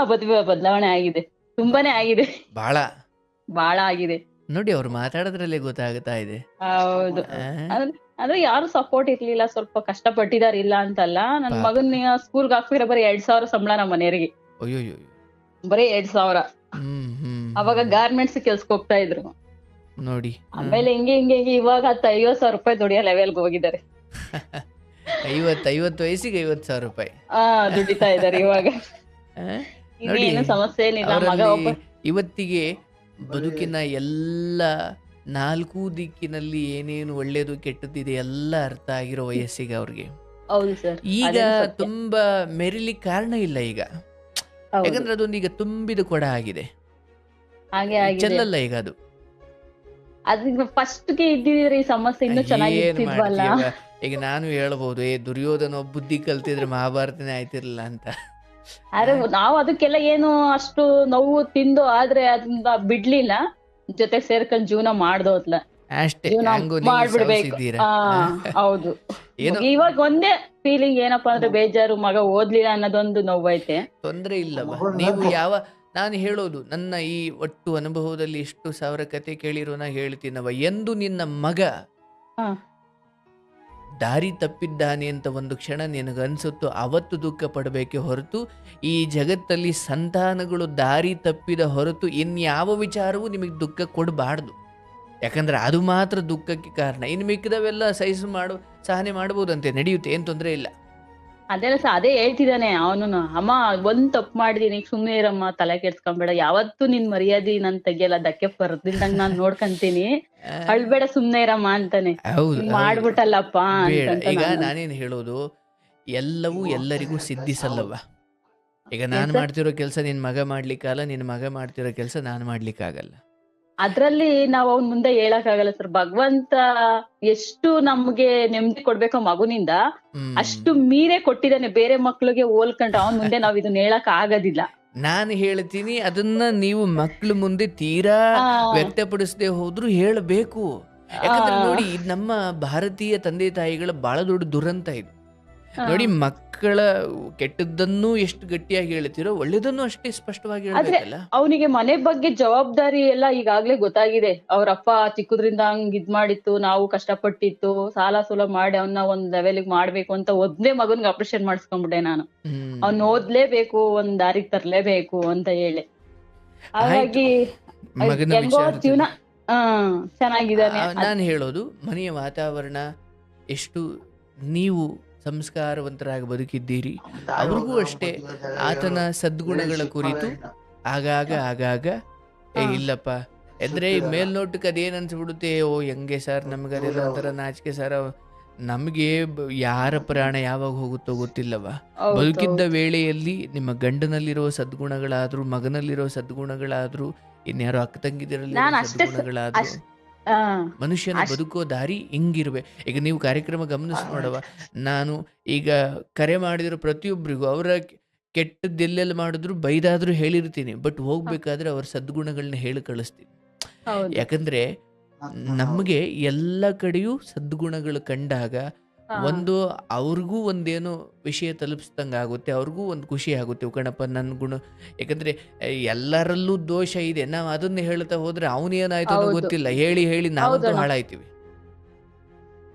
S3: ಬದಲಾವಣೆ ಆಗಿದೆ, ತುಂಬಾನೇ ಆಗಿದೆ, ಬಹಳ ಆಗಿದೆ.
S2: ನೋಡಿ, ಅವ್ರು ಮಾತಾಡೋದ್ರಲ್ಲೇ ಗೊತ್ತಾಗ್ತಾ ಇದೆ.
S3: ಹೌದು,
S2: ಆ?
S3: ಅಂದ್ರೆ ಯಾರು ಸಪೋರ್ಟ್ ಇರ್ಲಿಲ್ಲ, ಸ್ವಲ್ಪ ಕಷ್ಟಪಟ್ಟಿದಾರ ಇಲ್ಲ ಅಂತಲ್ಲ. ನನ್ ಮಗನ ಸ್ಕೂಲ್ಗೆ ಹಾಕ್ಬಿರ ಬರೀ 2,000 ಸಂಬಳ ನಮ್ಮ ಮನೆಯವರಿಗೆ,
S2: ಅಯ್ಯೋ,
S3: ಬರೀ 2,000. ಅವಾಗ
S2: ಹ್ಮ್.
S3: ಗಾರ್ಮೆಂಟ್ಸ್ ಕೆಲ್ಸಕ್ಕೆ ಹೋಗ್ತಾ ಇದ್ರು.
S2: ನೋಡಿ,
S3: ಆಮೇಲೆ ಹಿಂಗೆ ಇವಾಗ 50,000 ರೂಪಾಯಿ ದುಡಿಯೋ ಲೆವೆಲ್ಗೆ ಹೋಗಿದ್ದಾರೆ.
S2: 50 ವಯಸ್ಸಿಗೆ 50,000 ರೂಪಾಯಿ
S3: ದುಡಿತಾ ಇದಾರೆ ಇವಾಗ.
S2: ಆ? ನೋಡಿ,
S3: ಇನ್ನೇನು ಸಮಸ್ಯೆ ಏನಿಲ್ಲ. ಮಗ
S2: ಅವರಲ್ಲಿ
S3: ಒಬ್ಬ
S2: ಇವತ್ತಿಗೆ ಬದುಕಿನ ಎಲ್ಲ 4 ದಿಕ್ಕಿನಲ್ಲಿ ಏನೇನು ಒಳ್ಳೇದು ಕೆಟ್ಟದ್ದಿದೆ ಎಲ್ಲ ಅರ್ಥ ಆಗಿರೋ ವಯಸ್ಸಿಗೆ ಅವ್ರಿಗೆ.
S3: ಹೌದು ಸರ್,
S2: ಈಗ ತುಂಬಾ ಮೆರಿಲಿಕ್ಕೆ ಕಾರಣ ಇಲ್ಲ ಈಗ, ಯಾಕಂದ್ರೆ ಅದೊಂದು ಈಗ ತುಂಬಿದ ಕೊಡ ಆಗಿದೆ,
S3: ಹಾಗೆ ಆಗಿದೆ.
S2: ಚೆಲ್ಲಲ್ಲ ಈಗ ಅದು.
S3: ಅದ್ ಫಸ್ಟ್ಗೆ ಇದ್ದಿದ್ರೆ ಈ ಸಮಸ್ಯೆ ಇನ್ನೂ
S2: ಏನ್
S3: ಚೆನ್ನಾಗಿರ್ತಿದ್ವಲ್ಲ.
S2: ಮಾಡ್ತೀಯ? ಈಗ ನಾನು ಹೇಳ್ಬೋದು, ದುರ್ಯೋಧನ ಬುದ್ಧಿ ಕಲ್ತಿದ್ರೆ ಮಹಾಭಾರತನೇ ಆಯ್ತಿರ್ಲಿಲ್ಲ ಅಂತ.
S3: ಆದ್ರೆ ನಾವು ಅದಕ್ಕೆಲ್ಲ ಏನು ಅಷ್ಟು ನೋವು ತಿಂದು ಆದ್ರೆ ಅದನ್ನ ಬಿಡ್ಲಿಲ್ಲ, ಜೊತೆ ಸೇರ್ಕೊಂಡ್ ಜೀವನ ಮಾಡ್ದೋದ್ಲ,
S2: ಅಷ್ಟೇ.
S3: ಜೀವನ
S2: ಹಂಗೂ ನೀವು
S3: ಮಾಡ್ಬಿಡ್ಬೇಕು.
S2: ಸಾವ್ಸಿದ್ದೀರಾ?
S3: ಹೌದು.
S2: ಏನೋ
S3: ಇವಾಗ ಒಂದೇ ಫೀಲಿಂಗ್ ಏನಪ್ಪಾ ಅಂದ್ರೆ ಬೇಜಾರು, ಮಗ ಓದ್ಲಿಲ್ಲ ಅನ್ನೋದೊಂದು ನೋವೈತೆ.
S2: ತೊಂದ್ರೆ ಇಲ್ಲವ. ನೀವು ನಾನು ಹೇಳೋದು, ನನ್ನ ಈ ಒಟ್ಟು ಅನುಭವದಲ್ಲಿ ಎಷ್ಟು 1000 ಕತೆ ಕೇಳಿರೋನ ಹೇಳ್ತೀನವ, ಎಂದು ನಿನ್ನ ಮಗ
S3: ಹಾ.
S2: ದಾರಿ ತಪ್ಪಿದ್ದಾನೆ ಅಂತ ಒಂದು ಕ್ಷಣ ನಿನಗನ್ಸುತ್ತೋ ಅವತ್ತು ದುಃಖ ಪಡಬೇಕೆ ಹೊರತು, ಈ ಜಗತ್ತಲ್ಲಿ ಸಂತಾನಗಳು ದಾರಿ ತಪ್ಪಿದ ಹೊರತು ಇನ್ಯಾವ ವಿಚಾರವೂ ನಿಮಗೆ ದುಃಖ ಕೊಡಬಾರ್ದು. ಯಾಕಂದ್ರೆ ಅದು ಮಾತ್ರ ದುಃಖಕ್ಕೆ ಕಾರಣ. ಇನ್ನು ಮಿಕ್ಕಿದವೆಲ್ಲ ಸಹಿಸು ಮಾಡು, ಸಹನೆ ಮಾಡ್ಬೋದಂತೆ, ನಡೆಯುತ್ತೆ, ಏನ್ ತೊಂದರೆ ಇಲ್ಲ.
S3: ಅದೇನ ಸಹ ಅದೇ ಹೇಳ್ತಿದ್ದಾನೆ ಅವನು, ಅಮ್ಮ ಒಂದ್ ತಪ್ಪು ಮಾಡಿದೀನಿ ಸುಮ್ನೆ ಇರಮ್ಮ, ತಲೆ ಕೆಡ್ಸ್ಕೊಂಬೇಡ, ಯಾವತ್ತೂ ನಿನ್ ಮರ್ಯಾದೆ ನಾನ್ ತೆಗಿಯಲ್ಲ, ಧಕ್ಕೆ ಬರ್ದಿಲ್ದಂಗ್ ನಾನ್ ನೋಡ್ಕಂತೀನಿ,
S2: ಆ,
S3: ಅಳ್ಬೇಡ ಸುಮ್ನೆ ಇರಮ್ಮ ಅಂತಾನೆ.
S2: ಹೌದು ಹೌದು,
S3: ಮಾಡ್ಬಿಟ್ಟಲ್ಲಪ್ಪ
S2: ಬೇಡ.
S3: ಅಂತಂತ
S2: ಈಗ
S3: ನಾನು.
S2: ನಾನೇನು ಹೇಳೋದು, ಎಲ್ಲವೂ ಎಲ್ಲರಿಗೂ ಸಿದ್ಧಿಸಲ್ಲವ. ಈಗ
S3: ಏನ್
S2: ನಾನು
S3: ಸರ್?
S2: ಮಾಡ್ತಿರೋ ಕೆಲಸ ನಿನ್ನ ಮಗ ಮಾಡ್ಲಿಕ್ಕಾಗಲ್ಲ, ನಿನ್ನ ಮಗ ಮಾಡ್ತಿರೋ ಕೆಲಸ ನಾನು ಮಾಡ್ಲಿಕ್ಕಾಗಲ್ಲ.
S3: ಅದ್ರಲ್ಲಿ ನಾವ್ ಅವ್ನ್ ಮುಂದೆ ಹೇಳಕ್ ಆಗಲ್ಲ ಸರ್. ಭಗವಂತ ಎಷ್ಟು ನಮ್ಗೆ ನೆಮ್ಮದಿ ಕೊಡ್ಬೇಕೋ ಮಗುನಿಂದ,
S2: ಹ್ಮ್
S3: ಅಷ್ಟು ಮೀರೇ ಕೊಟ್ಟಿದ್ದಾನೆ. ಬೇರೆ ಮಕ್ಳಿಗೆ ಹೋಲ್ಕೊಂಡ್ರೆ ಅವನ್ ಮುಂದೆ ನಾವ್ ಇದನ್ನ ಹೇಳಕ್ ಆಗೋದಿಲ್ಲ.
S2: ನಾನು ಹೇಳ್ತೀನಿ, ಅದನ್ನ ನೀವು ಮಕ್ಳ ಮುಂದೆ ತೀರಾ
S3: ಆ
S2: ವ್ಯಕ್ತಪಡಿಸದೆ ಹೋದ್ರು ಹೇಳಬೇಕು. ಯಾಕಂದ್ರೆ ನೋಡಿ, ಇದು ನಮ್ಮ ಭಾರತೀಯ ತಂದೆ ತಾಯಿಗಳ ಬಹಳ ದೊಡ್ಡ ದುರಂತ ಇದು.
S3: ಆ
S2: ನೋಡಿ, ಮಕ್ಕಳ ಕೆಟ್ಟದ್ದನ್ನು ಎಷ್ಟು ಗಟ್ಟಿಯಾಗಿ ಹೇಳ್ತಿರೋ, ಒಳ್ಳೇದನ್ನು ಅಷ್ಟೇ ಸ್ಪಷ್ಟವಾಗಿ
S3: ಆದ್ರೆ
S2: ಹೇಳ್ಬೇಕಲ್ಲ.
S3: ಅವನಿಗೆ ಮನೆ ಬಗ್ಗೆ ಜವಾಬ್ದಾರಿ ಎಲ್ಲ ಈಗಾಗ್ಲೇ ಗೊತ್ತಾಗಿದೆ. ಅವ್ರಪ್ಪ ಚಿಕ್ಕದ್ರಿಂದ ಹಂಗ್ ಇದ್ ಮಾಡಿತ್ತು, ನಾವು ಕಷ್ಟಪಟ್ಟಿತ್ತು, ಸಾಲ ಸೂಲ ಮಾಡಿ ಅವನ್ನ ಒಂದ್ ಲೆವೆಲ್ಗೆ ಮಾಡ್ಬೇಕು ಅಂತ ಒದ್ನೇ ಮಗನ್ಗೆ ಆಪರೇಷನ್ ಮಾಡಿಸ್ಕೊಂಡ್ಬಿಟ್ಟೆ ನಾನು. ಅವ್ನ್
S2: ಹ್ಮ್
S3: ಓದ್ಲೇಬೇಕು, ಒಂದ್ ದಾರಿಗೆ ತರ್ಲೇಬೇಕು ಅಂತ ಹೇಳಿ.
S2: ಆಯ್ತು.
S3: ಹಾಗಾಗಿ
S2: ಮಗನ
S3: ಹೆಂಗೋ
S2: ವಿಚಾರದಲ್ಲಿ
S3: ಜೀವನ ಚೆನ್ನಾಗಿದ್ದಾನೆ.
S2: ನಾನು ಹೇಳೋದು, ಮನೆಯ ವಾತಾವರಣ ಎಷ್ಟು ನೀವು ಸಂಸ್ಕಾರವಂತರಾಗಿ ಬದುಕಿದ್ದೀರಿ, ಅವ್ರಿಗೂ ಅಷ್ಟೇ ಆತನ ಸದ್ಗುಣಗಳ ಕುರಿತು ಆಗಾಗ ಆಗಾಗ ಇಲ್ಲಪ್ಪ ಅಂದ್ರೆ ಮೇಲ್ನೋಟಕ್ಕೆ ಅದೇನು ಅನ್ಸ್ಬಿಡುತ್ತೆ, ಓ ಹೆಂಗೆ ಸರ್, ನಮ್ಗೆ ಅದೆಲ್ಲ ಒಂಥರ ನಾಚಿಕೆ ಸರ್, ನಮಗೆ ಯಾರ ಪ್ರಾಣ ಯಾವಾಗ ಹೋಗುತ್ತೋ ಗೊತ್ತಿಲ್ಲವ. ಬದುಕಿದ್ದ ವೇಳೆಯಲ್ಲಿ ನಿಮ್ಮ ಗಂಡನಲ್ಲಿರುವ ಸದ್ಗುಣಗಳಾದ್ರೂ, ಮಗನಲ್ಲಿರೋ ಸದ್ಗುಣಗಳಾದ್ರೂ, ಇನ್ಯಾರೋ ಅಕ್ಕ ತಂಗಿದರಲ್ಲಿರೋ
S3: ನಾನು ಅಷ್ಟೇ
S2: ಸದ್ಗುಣಗಳಾದ್ರೂ, ಮನುಷ್ಯನ ಬದುಕೋ ದಾರಿ ಹಿಂಗಿರ್ಬೇಕು. ಈಗ ನೀವು ಕಾರ್ಯಕ್ರಮ ಗಮನಿಸಿ ನೋಡವ, ನಾನು ಈಗ ಕರೆ ಮಾಡಿದಿರೋ ಪ್ರತಿಯೊಬ್ಬರಿಗೂ ಅವರ ಕೆಟ್ಟದ್ದು ಎಲ್ಲೆಲ್ಲಿ ಮಾಡಿದ್ರು ಬೈದಾದ್ರೂ ಹೇಳಿರ್ತೀನಿ, ಬಟ್ ಹೋಗ್ಬೇಕಾದ್ರೆ ಅವ್ರ ಸದ್ಗುಣಗಳನ್ನ ಹೇಳಿ ಕಳಿಸ್ತೀನಿ.
S3: ಹೌದು.
S2: ಯಾಕಂದ್ರೆ ನಮಗೆ ಎಲ್ಲ ಕಡೆಯೂ ಸದ್ಗುಣಗಳು ಕಂಡಾಗ ಒಂದು ಅವ್ರಿಗೂ ಒಂದೇನೋ ವಿಷಯ ತಲುಪಿಸ್ದಂಗೆ ಆಗುತ್ತೆ, ಅವ್ರಿಗೂ ಒಂದು ಖುಷಿ ಆಗುತ್ತೆ, ಕಣಪ್ಪ ನನ್ನ ಗುಣ. ಯಾಕಂದ್ರೆ ಎಲ್ಲರಲ್ಲೂ ದೋಷ ಇದೆ, ನಾವು ಅದನ್ನ ಹೇಳ್ತಾ ಹೋದ್ರೆ ಅವನೇನಾಯ್ತು ಅನ್ನೋ
S3: ಹೌದು.
S2: ಗೊತ್ತಿಲ್ಲ, ಹೇಳಿ ಹೇಳಿ ನಾವಂತೂ
S3: ಹೌದಣ್ಣ.
S2: ಹಾಳಾಯ್ತೀವಿ.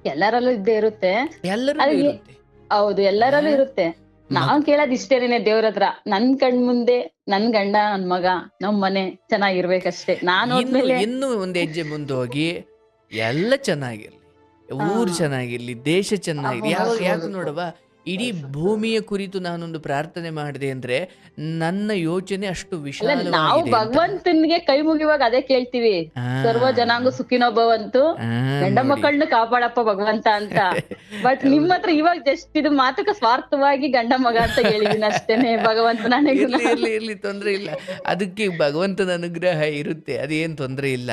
S3: ಎಲ್ಲರಲ್ಲೂ ಇದ್ದೇ ಇರುತ್ತೆ.
S2: ಎಲ್ಲರಲ್ಲೂ
S3: ಅದೇ
S2: ಇರುತ್ತೆ.
S3: ಹೌದು, ಎಲ್ಲರಲ್ಲೂ ಇರುತ್ತೆ. ನಾವ್ ಕೇಳೋದ್ ಇಷ್ಟೇನೆ ದೇವ್ರ ಹತ್ರ, ನನ್ ಕಣ್ ಮುಂದೆ ನನ್ ಗಂಡ ನನ್ ಮಗ ನಮ್ ಮನೆ ಚೆನ್ನಾಗಿರ್ಬೇಕಷ್ಟೇ. ನಾನ್
S2: ಇನ್ನು
S3: ಹೋದ್ಮೇಲೆ
S2: ಇನ್ನು ಒಂದು ಹೆಜ್ಜೆ ಮುಂದೆ ಹೋಗಿ ಎಲ್ಲ ಚೆನ್ನಾಗಿರ್ಲಿ, ಊರು ಚೆನ್ನಾಗಿರ್ಲಿ, ದೇಶ ಚೆನ್ನಾಗಿರ್ಲಿ. ಯಾಕೆ ನೋಡವ, ಇಡೀ ಭೂಮಿಯ ಕುರಿತು ನಾನೊಂದು ಪ್ರಾರ್ಥನೆ ಮಾಡಿದೆ ಅಂದ್ರೆ ನನ್ನ ಯೋಚನೆ ಅಷ್ಟು
S3: ನಾವು
S2: ವಿಶಾಲವಾಗಿದೆ ಅಂತ.
S3: ಭಗವಂತನಿಗೆ ಕೈ ಮುಗಿವಾಗ ಅದೇ ಕೇಳ್ತೀವಿ,
S2: ಆ,
S3: ಸರ್ವ ಜನಾಂಗ ಸುಖಿನೋ ಭವಂತು,
S2: ಆ,
S3: ಗಂಡ
S2: ನೋಡಿ.
S3: ಮಕ್ಕಳನ್ನ ಕಾಪಾಡಪ್ಪ ಭಗವಂತ ಅಂತ. ಬಟ್ ನಿಮ್ ಹತ್ರ ಇವಾಗ ಜಸ್ಟ್ ಇದು ಮಾತುಕ ಸ್ವಾರ್ಥವಾಗಿ ಗಂಡ ಮಗ ಅಂತ ಹೇಳಿದೀನಿ ಅಷ್ಟೇನೆ. ಭಗವಂತ ನನಗೆ
S2: ಇರ್ಲಿ ಇರ್ಲಿ ಇರ್ಲಿ, ತೊಂದ್ರೆ ಇಲ್ಲ, ಅದಕ್ಕೆ ಭಗವಂತನ ಅನುಗ್ರಹ ಇರುತ್ತೆ, ಅದೇನ್ ತೊಂದ್ರೆ ಇಲ್ಲ.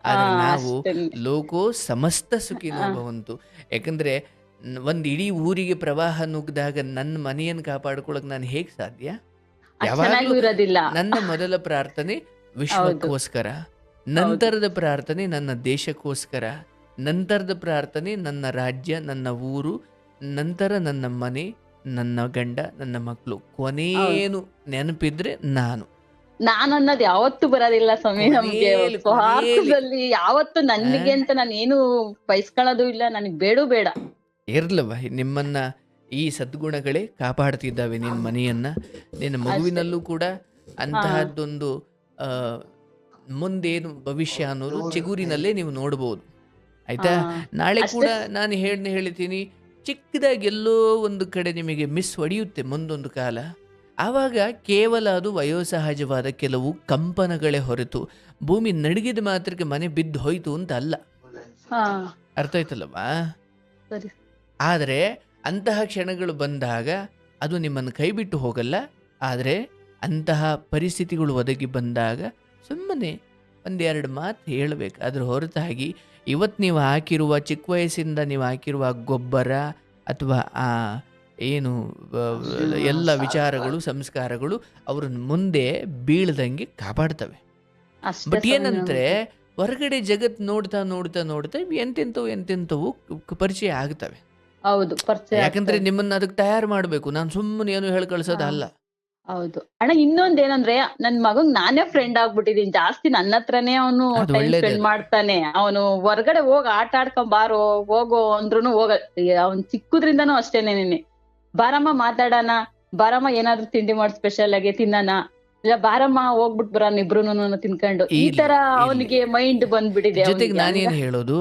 S2: ಆದ್ರೆ ನಾವು
S3: ಅಷ್ಟೇನೆ.
S2: ಲೋಕೋ ಸಮಸ್ತ ಸುಖಿನೋ ಭವಂತು. ಯಾಕಂದ್ರೆ ಒಂದ್ ಇಡೀ ಊರಿಗೆ ಪ್ರವಾಹ ನುಗ್ಗಿದಾಗ ನನ್ನ ಮನೆಯನ್ನು ಕಾಪಾಡ್ಕೊಳಕ್ ನಾನು ಹೇಗ್ ಸಾಧ್ಯ? ಯಾವಾಗ್ಲೂ
S3: ಚೆನ್ನಾಗೂ ಇರೋದಿಲ್ಲ.
S2: ನನ್ನ ಮೊದಲ ಪ್ರಾರ್ಥನೆ ವಿಶ್ವಕ್ಕೋಸ್ಕರ, ನಂತರದ ಪ್ರಾರ್ಥನೆ ನನ್ನ ದೇಶಕ್ಕೋಸ್ಕರ, ನಂತರದ ಪ್ರಾರ್ಥನೆ ನನ್ನ ರಾಜ್ಯ, ನನ್ನ ಊರು, ನಂತರ ನನ್ನ ಮನೆ, ನನ್ನ ಗಂಡ, ನನ್ನ ಮಕ್ಕಳು, ಕೊನೇನು ನೆನಪಿದ್ರೆ ನಾನು.
S3: ಅನ್ನೋದ್ ಯಾವತ್ತೂ ಬರೋದಿಲ್ಲ ಸ್ವಾಮಿ ನಮ್ಗೆ.
S2: ಕೊನೆಯಲ್ಲಿ
S3: ಸ್ವಾರ್ಥದಲ್ಲಿ ಯಾವತ್ತು ನನಗೆ ಅಂತ ನಾನು ಏನು ಬಯಸ್ಕೊಳ್ಳೋದು ಇಲ್ಲ, ನನಗ್ ಬೇಡೂ ಬೇಡ.
S2: ಇರ್ಲವ, ನಿಮ್ಮನ್ನ ಈ ಸದ್ಗುಣಗಳೇ ಕಾಪಾಡ್ತಿದ್ದಾವೆ ನಿನ್ನ ಮನೆಯನ್ನ. ನಿನ್ನ ಮಗುವಿನಲ್ಲೂ ಕೂಡ ಅಂತಹದ್ದೊಂದು ಮುಂದೇನು ಭವಿಷ್ಯ ಅನ್ನೋದು ಚಿಗುರಿನಲ್ಲೇ ನೀವು ನೋಡ್ಬೋದು. ಆಯ್ತಾ? ನಾಳೆ ಕೂಡ ನಾನು ಹೇಳ್ತೀನಿ, ಚಿಕ್ಕದಾಗಿ ಎಲ್ಲೋ ಒಂದು ಕಡೆ ನಿಮಗೆ ಮಿಸ್ ಹೊಡೆಯುತ್ತೆ ಮುಂದೊಂದು ಕಾಲ. ಆವಾಗ ಕೇವಲ ಅದು ವಯೋಸಹಜವಾದ ಕೆಲವು ಕಂಪನಗಳೇ ಹೊರತು ಭೂಮಿ ನಡಗಿದ ಮಾತ್ರಕ್ಕೆ ಮನೆ ಬಿದ್ದು ಹೋಯ್ತು ಅಂತ ಅಲ್ಲ. ಅರ್ಥ ಆಯ್ತಲ್ಲವಾ?
S3: ಸರಿ.
S2: ಆದರೆ ಅಂತಹ ಕ್ಷಣಗಳು ಬಂದಾಗ ಅದು ನಿಮ್ಮನ್ನು ಕೈ ಬಿಟ್ಟು ಹೋಗಲ್ಲ. ಆದರೆ ಅಂತಹ ಪರಿಸ್ಥಿತಿಗಳು ಒದಗಿ ಬಂದಾಗ ಸುಮ್ಮನೆ ಒಂದೆರಡು ಮಾತು ಹೇಳಬೇಕು. ಅದ್ರ ಹೊರತಾಗಿ ಇವತ್ತು ನೀವು ಹಾಕಿರುವ ಚಿಕ್ಕ ವಯಸ್ಸಿಂದ ನೀವು ಹಾಕಿರುವ ಗೊಬ್ಬರ ಅಥವಾ ಆ ಏನು ಎಲ್ಲ ವಿಚಾರಗಳು ಸಂಸ್ಕಾರಗಳು ಅವ್ರನ್ನ ಮುಂದೆ ಬೀಳದಂಗೆ ಕಾಪಾಡ್ತವೆ. ಬಟ್ ಏನಂದ್ರೆ ಹೊರಗಡೆ ಜಗತ್ ನೋಡ್ತಾ ನೋಡ್ತಾ ನೋಡ್ತಾ ಎಂತೆಂಥವು ಪರಿಚಯ ಆಗ್ತವೆ.
S3: ಹೌದು, ಪರಿಚಯ.
S2: ಯಾಕಂದ್ರೆ ನಿಮ್ಮನ್ನ ಅದಕ್ಕೆ ತಯಾರು ಮಾಡ್ಬೇಕು. ನಾನು ಸುಮ್ಮನೆ ಏನು ಹೇಳಿ ಕಳ್ಸೋದಲ್ಲ.
S3: ಹೌದು ಅಣ್ಣ, ಇನ್ನೊಂದೇನಂದ್ರೆ ನನ್ ಮಗಂಗ್ ನಾನೇ ಫ್ರೆಂಡ್ ಆಗ್ಬಿಟ್ಟಿದೀನಿ. ಜಾಸ್ತಿ ನನ್ನ ಹತ್ರನೇ ಅವನು
S2: ಅದು
S3: ಟೈಮ್
S2: ಒಳ್ಳೇದೇ.
S3: ಸ್ಪೆಂಡ್ ಮಾಡ್ತಾನೆ. ಅವನು ಹೊರಗಡೆ ಹೋಗ್ ಆಟ ಆಡ್ಕೊಂಡ್ ಹೋಗೋ ಅಂದ್ರುನು ಹೋಗ. ಅವ್ನ್ ಚಿಕ್ಕದ್ರಿಂದನೂ ಅಷ್ಟೇನೇನೆ, ಬಾರಮ್ಮ ಮಾತಾಡೋಣ, ಬಾರಮ್ಮ ಏನಾದ್ರು ತಿಂಡಿ ಮಾಡಿ ಸ್ಪೆಷಲ್ ಆಗಿ ತಿನ್ನೋಣ, ಇಲ್ಲ ಬಾರಮ್ಮ ಹೋಗ್ಬಿಟ್ ಬರೋಣ ಇಬ್ರುನು ತಿನ್ಕೊಂಡು. ಈ ತರ ಅವನಿಗೆ ಮೈಂಡ್ ಬಂದ್ಬಿಟ್ಟಿದೆ.
S2: ಜೊತೆಗೆ ನಾನೇನು ಹೇಳೋದು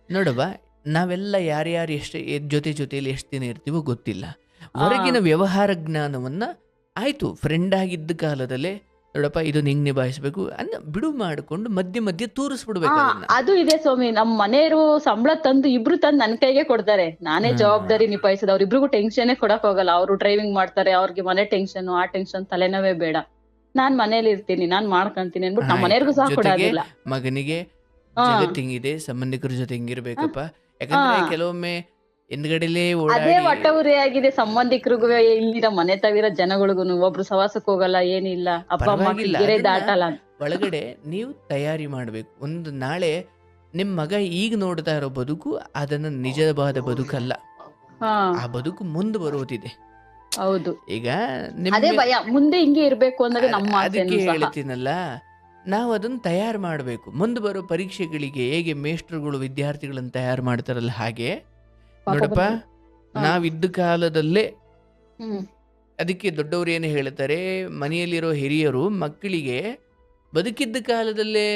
S2: ನೋಡವ, ನಾವೆಲ್ಲ ಯಾರ್ಯಾರು ಎಷ್ಟು ಜೊತೆಯಲ್ಲಿ ಎಷ್ಟು ದಿನ ಇರ್ತೀವೋ ಗೊತ್ತಿಲ್ಲ. ಹೊರಗಿನ ವ್ಯವಹಾರ ಜ್ಞಾನವನ್ನು ಆಯಿತು ಫ್ರೆಂಡ್ ಆಗಿದ್ದ ಕಾಲದಲ್ಲೇ ನೋಡಪ್ಪ ಇದನ್ನ ಹಿಂಗ್ ನಿಭಾಯಿಸ್ಬೇಕು ಅನ್ನ ಬಿಡು ಮಾಡಿಕೊಂಡು ಮಧ್ಯೆ ಮಧ್ಯೆ ತೋರಿಸ್ಬಿಡ್ಬೇಕು ಅದನ್ನ.
S3: ಅದು ಇದೆ ಸ್ವಾಮಿ. ನಮ್ ಮನೆಯವರು ಸಂಬಳ ತಂದು ಇಬ್ರು ತಂದು ನನ್ ಕೈಗೆ ಕೊಡ್ತಾರೆ. ನಾನೇ ಜವಾಬ್ದಾರಿ ನಿಭಾಯಿಸೋದು. ಅವ್ರಿಬ್ರಿಗೂ ಟೆನ್ಷನ್ ಕೊಡಕ್ ಹೋಗಲ್ಲ. ಅವ್ರು ಡ್ರೈವಿಂಗ್ ಮಾಡ್ತಾರೆ, ಅವ್ರಿಗೆ ಮನೆ ಟೆನ್ಷನ್ ಆ ಟೆನ್ಷನ್ ತಲೆನೋವೇ ಬೇಡ. ನಾನ್ ಮನೇಲಿ ಇರ್ತೀನಿ, ನಾನ್ ಮಾಡ್ಕೊಂತೀನಿ ಅನ್ಬಿಟ್ಟು ನಮ್ಮ ಮನೆಯವ್ರಿಗೂ ಸಹ ಕೊಡೋದಿಲ್ಲ.
S2: ಮಗನಿಗೆ ಜಗತ್ತು ಹಿಂಗಿದೆ, ಸಂಬಂಧಿಕರ ಜೊತೆ ಹಿಂಗಿರ್ಬೇಕಪ್ಪ. ಯಾಕಂದ್ರೆ ಕೆಲವೊಮ್ಮೆ ಹಿಂದ್ಗಡೆಲೇ
S3: ಅದೇ ಒಟ್ಟವರೇ ಆಗಿದೆ ಸಂಬಂಧಿಕರಿಗೂ, ಇಲ್ಲಿರ ಮನೆ ತವಿರ ಜನಗಳಿಗೂ. ಒಬ್ರು ಸವಾಸಕ್ಕೆ ಹೋಗಲ್ಲ, ಏನಿಲ್ಲ, ಅಪ್ಪ ಅಮ್ಮ ಗೆರೆ ದಾಟಲ್ಲ.
S2: ಒಳಗಡೆ ನೀವು ತಯಾರಿ ಮಾಡ್ಬೇಕು. ಒಂದು ನಾಳೆ ನಿಮ್ ಮಗ ಈಗ ನೋಡ್ತಾ ಇರೋ ಬದುಕು ಅದನ್ನ ನಿಜವಾದ ಬದುಕಲ್ಲ, ಆ ಬದುಕು ಮುಂದೆ ಬರೋದಿದೆ.
S3: ಹೌದು,
S2: ಈಗ
S3: ಅದೇ ಭಯ, ಮುಂದೆ ಹಿಂಗೆ ಇರ್ಬೇಕು ಅನ್ನೋದು ನಮ್ಮ
S2: ಅದಕ್ಕೆ ಹೇಳ್ತೀನಲ್ಲ, ನಾವು ಅದನ್ನ ತಯಾರು ಮಾಡಬೇಕು. ಮುಂದೆ ಬರೋ ಪರೀಕ್ಷೆಗಳಿಗೆ ಹೇಗೆ ಮೇಷ್ಟ್ರುಗಳು ವಿದ್ಯಾರ್ಥಿಗಳನ್ನ ತಯಾರು ಮಾಡ್ತಾರಲ್ಲ, ಹಾಗೆ ನೋಡಪ್ಪ ನಾವಿದ್ದ ಕಾಲದಲ್ಲೇ. ಅದಕ್ಕೆ ದೊಡ್ಡವರು ಏನು ಹೇಳ್ತಾರೆ, ಮನೆಯಲ್ಲಿರೋ ಹಿರಿಯರು ಮಕ್ಕಳಿಗೆ ಬದುಕಿದ್ದ ಕಾಲದಲ್ಲೇ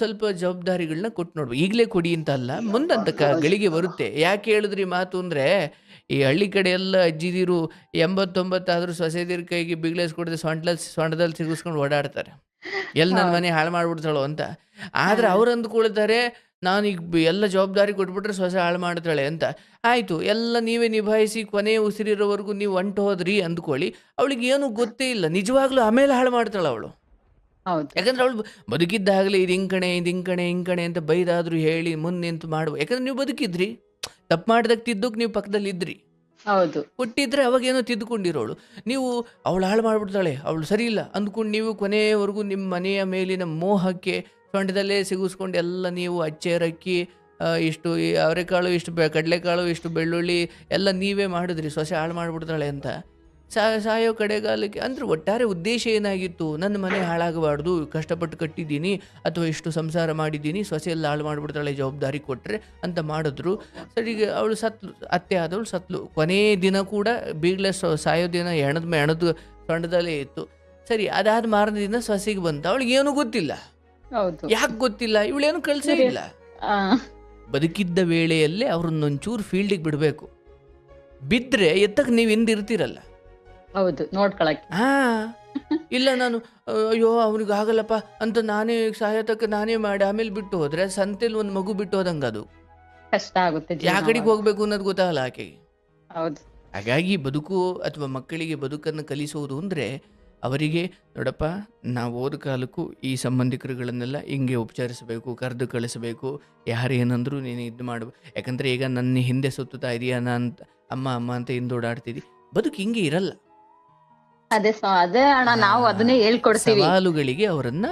S2: ಸ್ವಲ್ಪ ಜವಾಬ್ದಾರಿಗಳನ್ನ ಕೊಟ್ಟು ನೋಡ್ಬೇಕು. ಈಗಲೇ ಕೊಡಿ ಅಂತ ಅಲ್ಲ, ಮುಂದಂತ ಗಳಿಗೆ ಬರುತ್ತೆ. ಯಾಕೆ ಹೇಳಿದ್ರಿ ಮಾತು ಅಂದ್ರೆ, ಈ ಹಳ್ಳಿ ಕಡೆ ಎಲ್ಲ ಅಜ್ಜಿದಿರು 89 ಆದ್ರೂ ಸೊಸೆದಿರ ಕೈಗೆ ಬಿಗ್ಲೇಸ್ ಕೊಡದೆ ಸೊಂಟದಲ್ಲಿ ಸಿಗಿಸ್ಕೊಂಡು ಓಡಾಡ್ತಾರೆ, ಎಲ್ಲಿ ನನ್ನ ಮನೆ ಹಾಳು ಮಾಡ್ಬಿಡ್ತಾಳೋ ಅಂತ. ಆದ್ರೆ ಅವ್ರು ಅಂದ್ಕೊಳ್ತಾರೆ, ನಾನೀಗ ಎಲ್ಲ ಜವಾಬ್ದಾರಿ ಕೊಟ್ಬಿಟ್ರೆ ಸೊಸೆ ಹಾಳು ಮಾಡ್ತಾಳೆ ಅಂತ. ಆಯ್ತು, ಎಲ್ಲ ನೀವೇ ನಿಭಾಯಿಸಿ ಕೊನೆ ಉಸಿರಿರೋವರೆಗೂ ನೀವು ಹೊಂಟು ಹೋದ್ರಿ ಅಂದ್ಕೊಳ್ಳಿ. ಅವಳಿಗೆ ಏನು ಗೊತ್ತೇ ಇಲ್ಲ, ನಿಜವಾಗ್ಲೂ ಆಮೇಲೆ ಹಾಳು ಮಾಡ್ತಾಳೆ ಅವಳು. ಯಾಕಂದ್ರೆ ಅವಳು ಬದುಕಿದ್ದಾಗಲೇ ಇದು ಹಿಂಕಣೆ ಅಂತ ಬೈದಾದ್ರು ಹೇಳಿ ಮುಂದೆ ನಿಂತು ಮಾಡುವ. ಯಾಕಂದ್ರೆ ನೀವು ಬದುಕಿದ್ರಿ, ತಪ್ಪು ಮಾಡ್ದಾಗ ತಿದ್ದೋಕ್ ನೀವು ಪಕ್ಕದಲ್ಲಿ ಇದ್ರಿ.
S3: ಹೌದು,
S2: ಕೊಟ್ಟಿದ್ರೆ ಅವಾಗೇನೋ ತಿದ್ದುಕೊಂಡಿರೋಳು. ನೀವು ಅವಳು ಹಾಳು ಮಾಡ್ಬಿಡ್ತಾಳೆ, ಅವಳು ಸರಿ ಇಲ್ಲ ಅಂದ್ಕೊಂಡು ನೀವು ಕೊನೆಯವರೆಗೂ ನಿಮ್ಮ ಮನೆಯ ಮೇಲಿನ ಮೋಹಕ್ಕೆ ಸೊಂಟದಲ್ಲೇ ಸಿಗಿಸ್ಕೊಂಡು ಎಲ್ಲ ನೀವು ಅಚ್ಚೇರಕ್ಕಿ ಇಷ್ಟು ಅವರೆಕಾಳು, ಇಷ್ಟು ಕಡಲೆಕಾಳು, ಇಷ್ಟು ಬೆಳ್ಳುಳ್ಳಿ ಎಲ್ಲ ನೀವೇ ಮಾಡಿದ್ರಿ, ಸೊಸೆ ಹಾಳು ಮಾಡಿಬಿಡ್ತಾಳೆ ಅಂತ. ಸಾಯೋ ಕಡೆಗಾಲಕ್ಕೆ ಅಂದ್ರೆ ಒಟ್ಟಾರೆ ಉದ್ದೇಶ ಏನಾಗಿತ್ತು, ನನ್ನ ಮನೆ ಹಾಳಾಗಬಾರ್ದು, ಕಷ್ಟಪಟ್ಟು ಕಟ್ಟಿದ್ದೀನಿ ಅಥವಾ ಇಷ್ಟು ಸಂಸಾರ ಮಾಡಿದ್ದೀನಿ, ಸೊಸೆ ಎಲ್ಲ ಹಾಳು ಮಾಡಿಬಿಡ್ತಾಳೆ ಜವಾಬ್ದಾರಿ ಕೊಟ್ಟರೆ ಅಂತ ಮಾಡಿದ್ರು. ಸರಿಗೆ ಅವಳು ಸತ್ಲು, ಅತ್ತೆ ಆದವಳು ಸತ್ಲು. ಕೊನೇ ದಿನ ಕೂಡ ಬೀಗ್ಲೆ ಸಾಯೋ ದಿನ ಎಣದು ಸೊಂಡದಲ್ಲೇ ಇತ್ತು. ಸರಿ, ಅದಾದ ಮಾರನೇ ದಿನ ಸೊಸೆಗೆ ಬಂತ. ಅವಳಿಗೆ ಏನೂ ಗೊತ್ತಿಲ್ಲ. ಯಾಕೆ ಗೊತ್ತಿಲ್ಲ? ಇವಳೇನು ಕಳ್ಸೇ ಇಲ್ಲ. ಬದುಕಿದ್ದ ವೇಳೆಯಲ್ಲೇ ಅವ್ರನ್ನೊಂಚೂರು ಫೀಲ್ಡಿಗೆ ಬಿಡಬೇಕು. ಬಿದ್ರೆ ಎತ್ತಕ್ಕೆ ನೀವು ಹಿಂದಿರ್ತೀರಲ್ಲ.
S3: ಹೌದು, ನೋಡ್ಕೊಳಕ್ಕೆ.
S2: ಇಲ್ಲ ನಾನು ಅಯ್ಯೋ ಅವ್ನಿಗೆ ಆಗಲ್ಲಪ್ಪ ಅಂತ ನಾನೇ ಸಹಾಯತಕ್ಕೆ ನಾನೇ ಮಾಡಿ ಆಮೇಲೆ ಬಿಟ್ಟು ಹೋದ್ರೆ ಸಂತೆಲಿ ಒಂದು ಮಗು ಬಿಟ್ಟು ಹೋದಂಗ ಅದು
S3: ಕಷ್ಟ ಆಗುತ್ತೆ.
S2: ಯಾವ ಕಡೆಗೆ ಹೋಗ್ಬೇಕು ಅನ್ನೋದು ಗೊತ್ತಾಗಲ್ಲ ಆಕೆಗೆ.
S3: ಹೌದು,
S2: ಹಾಗಾಗಿ ಬದುಕು ಅಥವಾ ಮಕ್ಕಳಿಗೆ ಬದುಕನ್ನು ಕಲಿಸೋದು ಅಂದ್ರೆ ಅವರಿಗೆ ನೋಡಪ್ಪ, ನಾವು ಓದ ಕಾಲಕ್ಕೂ ಈ ಸಂಬಂಧಿಕರುಗಳನ್ನೆಲ್ಲ ಹಿಂಗೆ ಉಪಚರಿಸಬೇಕು, ಕರೆದು ಕಳಿಸಬೇಕು. ಯಾರೇನಂದ್ರು ನೀನು ಇದು ಮಾಡಬೇಕು. ಯಾಕಂದ್ರೆ ಈಗ ನನ್ನ ಹಿಂದೆ ಸುತ್ತುತ್ತಾ ಇದೆಯಾ ಅಂತ ಅಮ್ಮ ಅಂತ ಹಿಂದೋಡಾಡ್ತಿದ್ದಿ. ಬದುಕು ಹಿಂಗೆ ಇರಲ್ಲ.
S3: ಅದೇ ಅಣ್ಣ, ನಾವು ಅದನ್ನೇ ಹೇಳ್ಕೊಡ್ತೀವಿ.
S2: ಸವಾಲುಗಳಿಗೆ ಅವರನ್ನ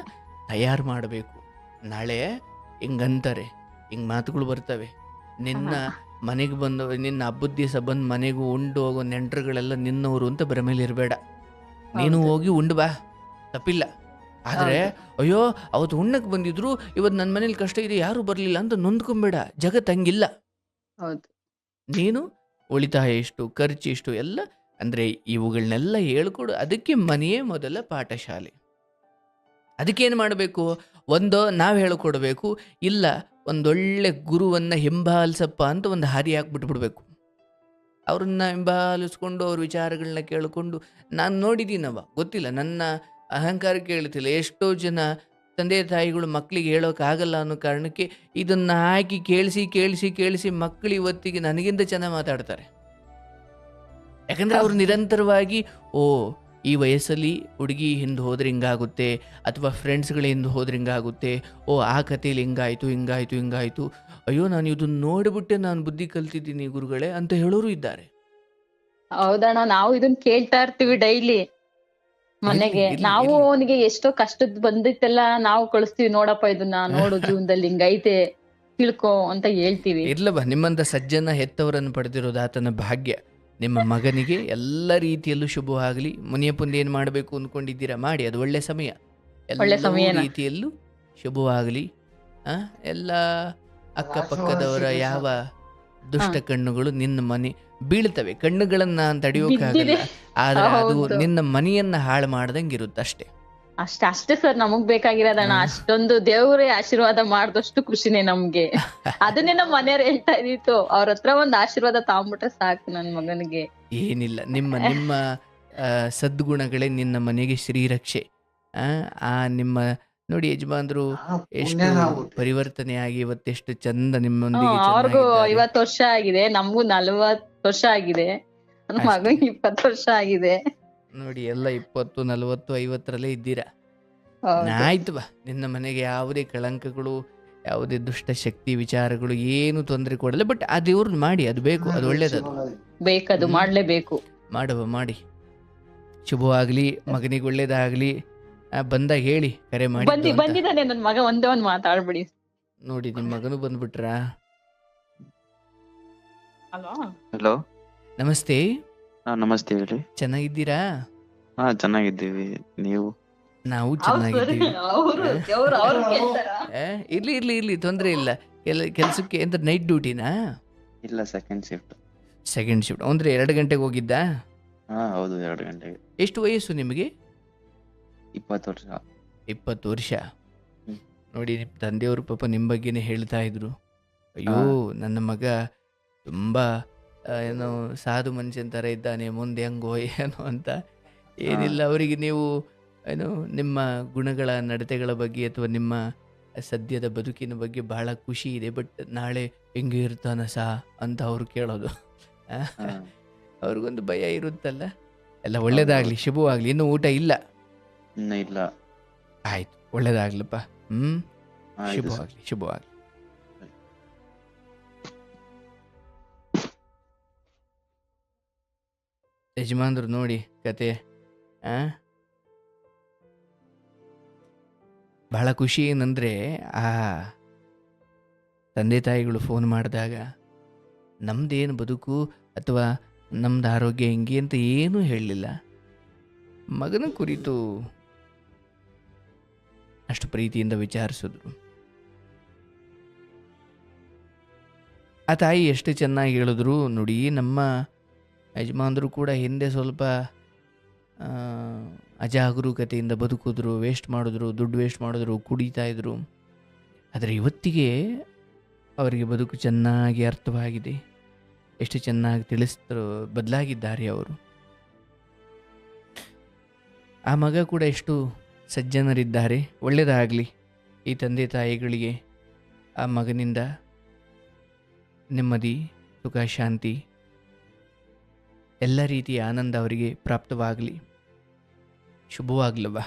S2: ತಯಾರು ಮಾಡಬೇಕು. ನಾಳೆ ಹಿಂಗಂತಾರೆ, ಹಿಂಗ್ ಮಾತುಗಳು ಬರ್ತವೆ. ನಿನ್ನ ಮನೆಗೆ ಬಂದ, ನಿನ್ನ ಹಬ್ಬದ ದಿವಸ ಬಂದು ಮನೆಗೂ ಉಂಡು ಹೋಗೋ ನೆಂಟರುಗಳೆಲ್ಲ ನಿನ್ನವರು ಅಂತ ಭ್ರಮೇಲಿ ಇರಬೇಡ. ನೀನು ಹೋಗಿ ಉಂಡು ಬಾ, ತಪ್ಪಿಲ್ಲ. ಆದ್ರೆ ಅಯ್ಯೋ ಅವತ್ತು ಉಣ್ಣಕ್ಕೆ ಬಂದಿದ್ರು, ಇವತ್ತು ನನ್ನ ಮನೇಲಿ ಕಷ್ಟ ಇದೆ, ಯಾರು ಬರಲಿಲ್ಲ ಅಂತ ನೊಂದ್ಕೊಂಬೇಡ. ಜಗತ್ತು ಹಂಗಿಲ್ಲ. ನೀನು ಉಳಿತಾಯ ಇಷ್ಟು, ಖರ್ಚು ಇಷ್ಟು ಎಲ್ಲ ಅಂದರೆ ಇವುಗಳನ್ನೆಲ್ಲ ಹೇಳ್ಕೊಡು. ಅದಕ್ಕೆ ಮನೆಯೇ ಮೊದಲ ಪಾಠಶಾಲೆ. ಅದಕ್ಕೇನು ಮಾಡಬೇಕು? ಒಂದು ನಾವು ಹೇಳ್ಕೊಡ್ಬೇಕು, ಇಲ್ಲ ಒಂದೊಳ್ಳೆ ಗುರುವನ್ನು ಹಿಂಬಾಲಿಸಪ್ಪ ಅಂತ ಒಂದು ಹಾದಿ ಹಾಕ್ಬಿಟ್ಬಿಡ್ಬೇಕು. ಅವ್ರನ್ನ ಹಿಂಬಾಲಿಸ್ಕೊಂಡು ಅವ್ರ ವಿಚಾರಗಳನ್ನ ಕೇಳಿಕೊಂಡು ನಾನು ನೋಡಿದ್ದೀನವ, ಗೊತ್ತಿಲ್ಲ, ನನ್ನ ಅಹಂಕಾರಕ್ಕೆ ಹೇಳ್ತಿಲ್ಲ. ಎಷ್ಟೋ ಜನ ತಂದೆ ತಾಯಿಗಳು ಮಕ್ಕಳಿಗೆ ಹೇಳೋಕ್ಕಾಗಲ್ಲ ಅನ್ನೋ ಕಾರಣಕ್ಕೆ ಇದನ್ನು ಹಾಕಿ ಕೇಳಿಸಿ ಮಕ್ಕಳು ಇವತ್ತಿಗೆ ನನಗಿಂತ ಚೆನ್ನಾಗಿ ಮಾತಾಡ್ತಾರೆ. ಯಾಕಂದರೆ ಅವರು ನಿರಂತರವಾಗಿ ಈ ವಯಸ್ಸಲ್ಲಿ ಹುಡುಗಿ ಹಿಂದೆ ಹೋದ್ರೆ ಹಿಂಗಾಗುತ್ತೆ, ಅಥವಾ ಫ್ರೆಂಡ್ಸ್ಗಳ ಹಿಂದೆ ಹೋದ್ರೆ ಹಿಂಗಾಗುತ್ತೆ, ಆ ಕಥೆಯಲ್ಲಿ ಹಿಂಗಾಯ್ತು, ಅಯ್ಯೋ ನಾನು ಇದನ್ನ ನೋಡಿಬಿಟ್ಟೆ ನಾನು ಬುದ್ಧಿ ಕಲ್ತಿದ್ದೀನಿ ಗುರುಗಳೇ ಅಂತ ಹೇಳೋರು ಇದ್ದಾರೆ.
S3: ಹೌದಣ್ಣ, ನಾವು ಇದನ್ನ ಕೇಳ್ತಾ ಇರ್ತೀವಿ ಡೈಲಿ ಮನೆಗೆ. ನಾವು ಅವನಿಗೆ ಎಷ್ಟೋ ಕಷ್ಟದ್ ಬಂದಿತ್ತೆಲ್ಲ ನಾವು ಕಳಿಸ್ತೀವಿ, ನೋಡಪ್ಪ ಇದನ್ನ ನೋಡು, ಜೀವನದಲ್ಲಿ ಹಿಂಗೈತೆ ತಿಳ್ಕೊ ಅಂತ ಹೇಳ್ತೀವಿ.
S2: ಇರ್ಲವ, ನಿಮ್ಮಂತ ಸಜ್ಜನ ಹೆತ್ತವರನ್ನು ಪಡೆದಿರೋದು ಆತನ ಭಾಗ್ಯ. ನಿಮ್ಮ ಮಗನಿಗೆ ಎಲ್ಲ ರೀತಿಯಲ್ಲೂ ಶುಭವಾಗಲಿ. ಮುನಿಯ ಪುಂದೆ ಏನು ಮಾಡಬೇಕು ಅಂದ್ಕೊಂಡಿದ್ದೀರಾ ಮಾಡಿ, ಅದು ಒಳ್ಳೆ ಸಮಯ. ಎಲ್ಲ ರೀತಿಯಲ್ಲೂ ಶುಭವಾಗಲಿ. ಎಲ್ಲ ಅಕ್ಕಪಕ್ಕದವರ ಯಾವ ದುಷ್ಟ ಕಣ್ಣುಗಳು ನಿನ್ನ ಮನೆ ಬೀಳ್ತವೆ. ಕಣ್ಣುಗಳನ್ನ ತಡೆಯೋಕ್ಕಾಗಲ್ಲ, ಆದ್ರೆ ಅದು ನಿನ್ನ ಮನೆಯನ್ನ ಹಾಳು ಮಾಡ್ದಂಗೆ ಇರುತ್ತೆ ಅಷ್ಟೇ.
S3: ಅಷ್ಟೇ ಸರ್ ನಮಗ್ ಬೇಕಾಗಿರೋದಣ್ಣ. ಅಷ್ಟೊಂದು ದೇವ್ರೇ ಆಶೀರ್ವಾದ ಮಾಡ್ದಷ್ಟು ಖುಷಿನೇ ನಮ್ಗೆ. ಅದನ್ನೇ ನಮ್ ಮನೆಯವ್ರು ಹೇಳ್ತಾ ಇದ್ದಿತ್ತು, ಅವ್ರ ಹತ್ರ ಒಂದ್ ಆಶೀರ್ವಾದ ತಗೊಂಡ್ಬಿಟ್ರೆ ಸಾಕು ನನ್ ಮಗನಿಗೆ.
S2: ಏನಿಲ್ಲ, ನಿಮ್ಮ ನಿಮ್ಮ ಸದ್ಗುಣಗಳೇ ನಿನ್ನ ಮನೆಗೆ ಶ್ರೀರಕ್ಷೆ. ಆ ನಿಮ್ಮ ನೋಡಿ ಯಜಮಾನ್ರು ಎಷ್ಟು ಪರಿವರ್ತನೆ ಆಗಿ ಇವತ್ತೆಷ್ಟು ಚಂದ ನಿಮ್ಮೊಂದಿಗೆ
S3: ಅವ್ರಿಗೂ
S2: ಚೆನ್ನಾಗಿದ್ದಾರೆ.
S3: 50 ವರ್ಷ ಆಗಿದೆ, ನಮ್ಗೂ 40 ವರ್ಷ ಆಗಿದೆ, ನನ್ ಮಗನಿಗೆ 20 ವರ್ಷ ಆಗಿದೆ.
S2: ನೋಡಿ ಎಲ್ಲ 20, 40, 50ರಲ್ಲೇ ಇದ್ದೀರಾ.
S3: ಹೌದು.
S2: ಆಯ್ತು ಬಾ, ನಿನ್ನ ಮನೆಗೆ ಯಾವುದೇ ಕಳಂಕಗಳು, ಯಾವುದೇ ದುಷ್ಟ ಶಕ್ತಿ ವಿಚಾರಗಳು ಏನು ತೊಂದರೆ ಕೊಡಲ್ಲ. ಬಟ್ ಆ ದೇವ್ರನ್ನ ಮಾಡಿ, ಅದು ಬೇಕು, ಅದು ಒಳ್ಳೇದದು,
S3: ಬೇಕದು ಮಾಡ್ಲೇಬೇಕು.
S2: ಮಾಡುವ ಮಾಡಿ. ಶುಭವಾಗ್ಲಿ, ಮಗನಿಗೆ ಒಳ್ಳೇದಾಗ್ಲಿ. ಬಂದಾಗ ಹೇಳಿ, ಕರೆ ಮಾಡಿ.
S3: ಬಂದಿದ್ದಾನೆ ನನ್ ಮಗ, ಒಂದೇ ಒಂದ್ ಮಾತಾಡ್ಬಿಡಿ.
S2: ನೋಡಿ ನಿಮ್ ಮಗನು ಬಂದ್ಬಿಟ್ರಾ?
S4: ಹಲೋ,
S2: ನಮಸ್ತೆ.
S4: ನಮಸ್ತೆ, ಹೇಳಿ.
S2: ಚೆನ್ನಾಗಿದ್ದೀರಾ?
S4: ಹಾ, ಚೆನ್ನಾಗಿದ್ದೀವಿ. ನೀವು?
S2: ನಾವು ಚೆನ್ನಾಗಿದ್ದೀವಿ.
S3: ಅವ್ರು
S2: ಇರ್ಲಿ ಇರ್ಲಿ ಇರ್ಲಿ, ತೊಂದ್ರೆ ಇಲ್ಲ. ಕೆಲ್ಸಕ್ಕೆ ಅಂದ್ರೆ ನೈಟ್ ಡ್ಯೂಟಿನಾ?
S4: ಇಲ್ಲ, ಸೆಕೆಂಡ್ ಶಿಫ್ಟ್.
S2: ಸೆಕೆಂಡ್ ಶಿಫ್ಟ್ ಅಂದ್ರೆ 2 ಗಂಟೆಗೆ ಹೋಗಿದ್ದಾ?
S4: ಹಾ, ಹೌದು, 2 ಗಂಟೆಗೆ.
S2: ಎಷ್ಟು ವಯಸ್ಸು ನಿಮಗೆ?
S4: 20 ವರ್ಷ.
S2: 20 ವರ್ಷ.
S4: ಹ್ಮ್.
S2: ನೋಡಿ, ನಿಮ್ಮ ತಂದೆಯವರು ಪಾಪ ನಿಮ್ಮ ಬಗ್ಗೆನೇ ಹೇಳ್ತಾ ಇದ್ರು, ಅಯ್ಯೋ ನನ್ನ ಮಗ ತುಂಬಾ ಏನೋ ಸಾಧು ಮನುಷ್ಯನ ಥರ ಇದ್ದಾನೆ, ಮುಂದೆ ಹೆಂಗೋ ಏನೋ ಅಂತ. ಏನಿಲ್ಲ, ಅವರಿಗೆ ನೀವು ಏನು ನಿಮ್ಮ ಗುಣಗಳ ನಡತೆಗಳ ಬಗ್ಗೆ ಅಥವಾ ನಿಮ್ಮ ಸದ್ಯದ ಬದುಕಿನ ಬಗ್ಗೆ ಬಹಳ ಖುಷಿ ಇದೆ. ಬಟ್ ನಾಳೆ ಹೆಂಗೆ ಇರ್ತಾನ ಅಂತ ಅವ್ರು ಕೇಳೋದು. ಅವ್ರಿಗೊಂದು ಭಯ ಇರುತ್ತಲ್ಲ. ಎಲ್ಲ ಒಳ್ಳೇದಾಗ್ಲಿ, ಶುಭವಾಗ್ಲಿ. ಇನ್ನೂ ಊಟ ಇಲ್ಲ?
S4: ಇನ್ನ ಇಲ್ಲ.
S2: ಆಯ್ತು, ಒಳ್ಳೇದಾಗ್ಲಪ್ಪ.
S4: ಆಯ್ತು ಸರ್.
S2: ಶುಭವಾಗ್ಲಿ, ಶುಭವಾಗ್ಲಿ. ಯಜಮಾನ್ರು ನೋಡಿ ಕತೆ. ಬಹಳ ಖುಷಿ ಏನಂದ್ರೆ, ಆ ತಂದೆ ತಾಯಿಗಳು ಫೋನ್ ಮಾಡಿದಾಗ ನಮ್ದೇನು ಬದುಕು ಅಥವಾ ನಮ್ದು ಆರೋಗ್ಯ ಹೆಂಗೆ ಅಂತ ಏನೂ ಹೇಳಲಿಲ್ಲ. ಮಗನ ಕುರಿತು ಅಷ್ಟು ಪ್ರೀತಿಯಿಂದ ವಿಚಾರಿಸಿದ್ರು. ಆ ತಾಯಿ ಎಷ್ಟು ಚೆನ್ನಾಗಿ ಹೇಳಿದ್ರು ನೋಡಿ. ನಮ್ಮ ಯಜಮಾನ್ರು ಕೂಡ ಹಿಂದೆ ಸ್ವಲ್ಪ ಅಜಾಗರೂಕತೆಯಿಂದ ಬದುಕಿದ್ರು, ವೇಸ್ಟ್ ಮಾಡಿದ್ರು, ದುಡ್ಡು ವೇಸ್ಟ್ ಮಾಡಿದ್ರು, ಕುಡಿತಾ ಇದ್ರು. ಆದರೆ ಇವತ್ತಿಗೆ ಅವರಿಗೆ ಬದುಕು ಚೆನ್ನಾಗಿ ಅರ್ಥವಾಗಿದೆ. ಎಷ್ಟು ಚೆನ್ನಾಗಿ ತಿಳಿಸ್ತರು, ಬದಲಾಗಿದ್ದಾರೆ ಅವರು. ಆ ಮಗ ಕೂಡ ಎಷ್ಟು ಸಜ್ಜನರಿದ್ದಾರೆ. ಒಳ್ಳೆಯದಾಗಲಿ ಈ ತಂದೆ ತಾಯಿಗಳಿಗೆ. ಆ ಮಗನಿಂದ ನೆಮ್ಮದಿ, ಸುಖ, ಶಾಂತಿ, ಎಲ್ಲ ರೀತಿಯ ಆನಂದ ಅವರಿಗೆ ಪ್ರಾಪ್ತವಾಗಲಿ. ಶುಭವಾಗ್ಲವಾ?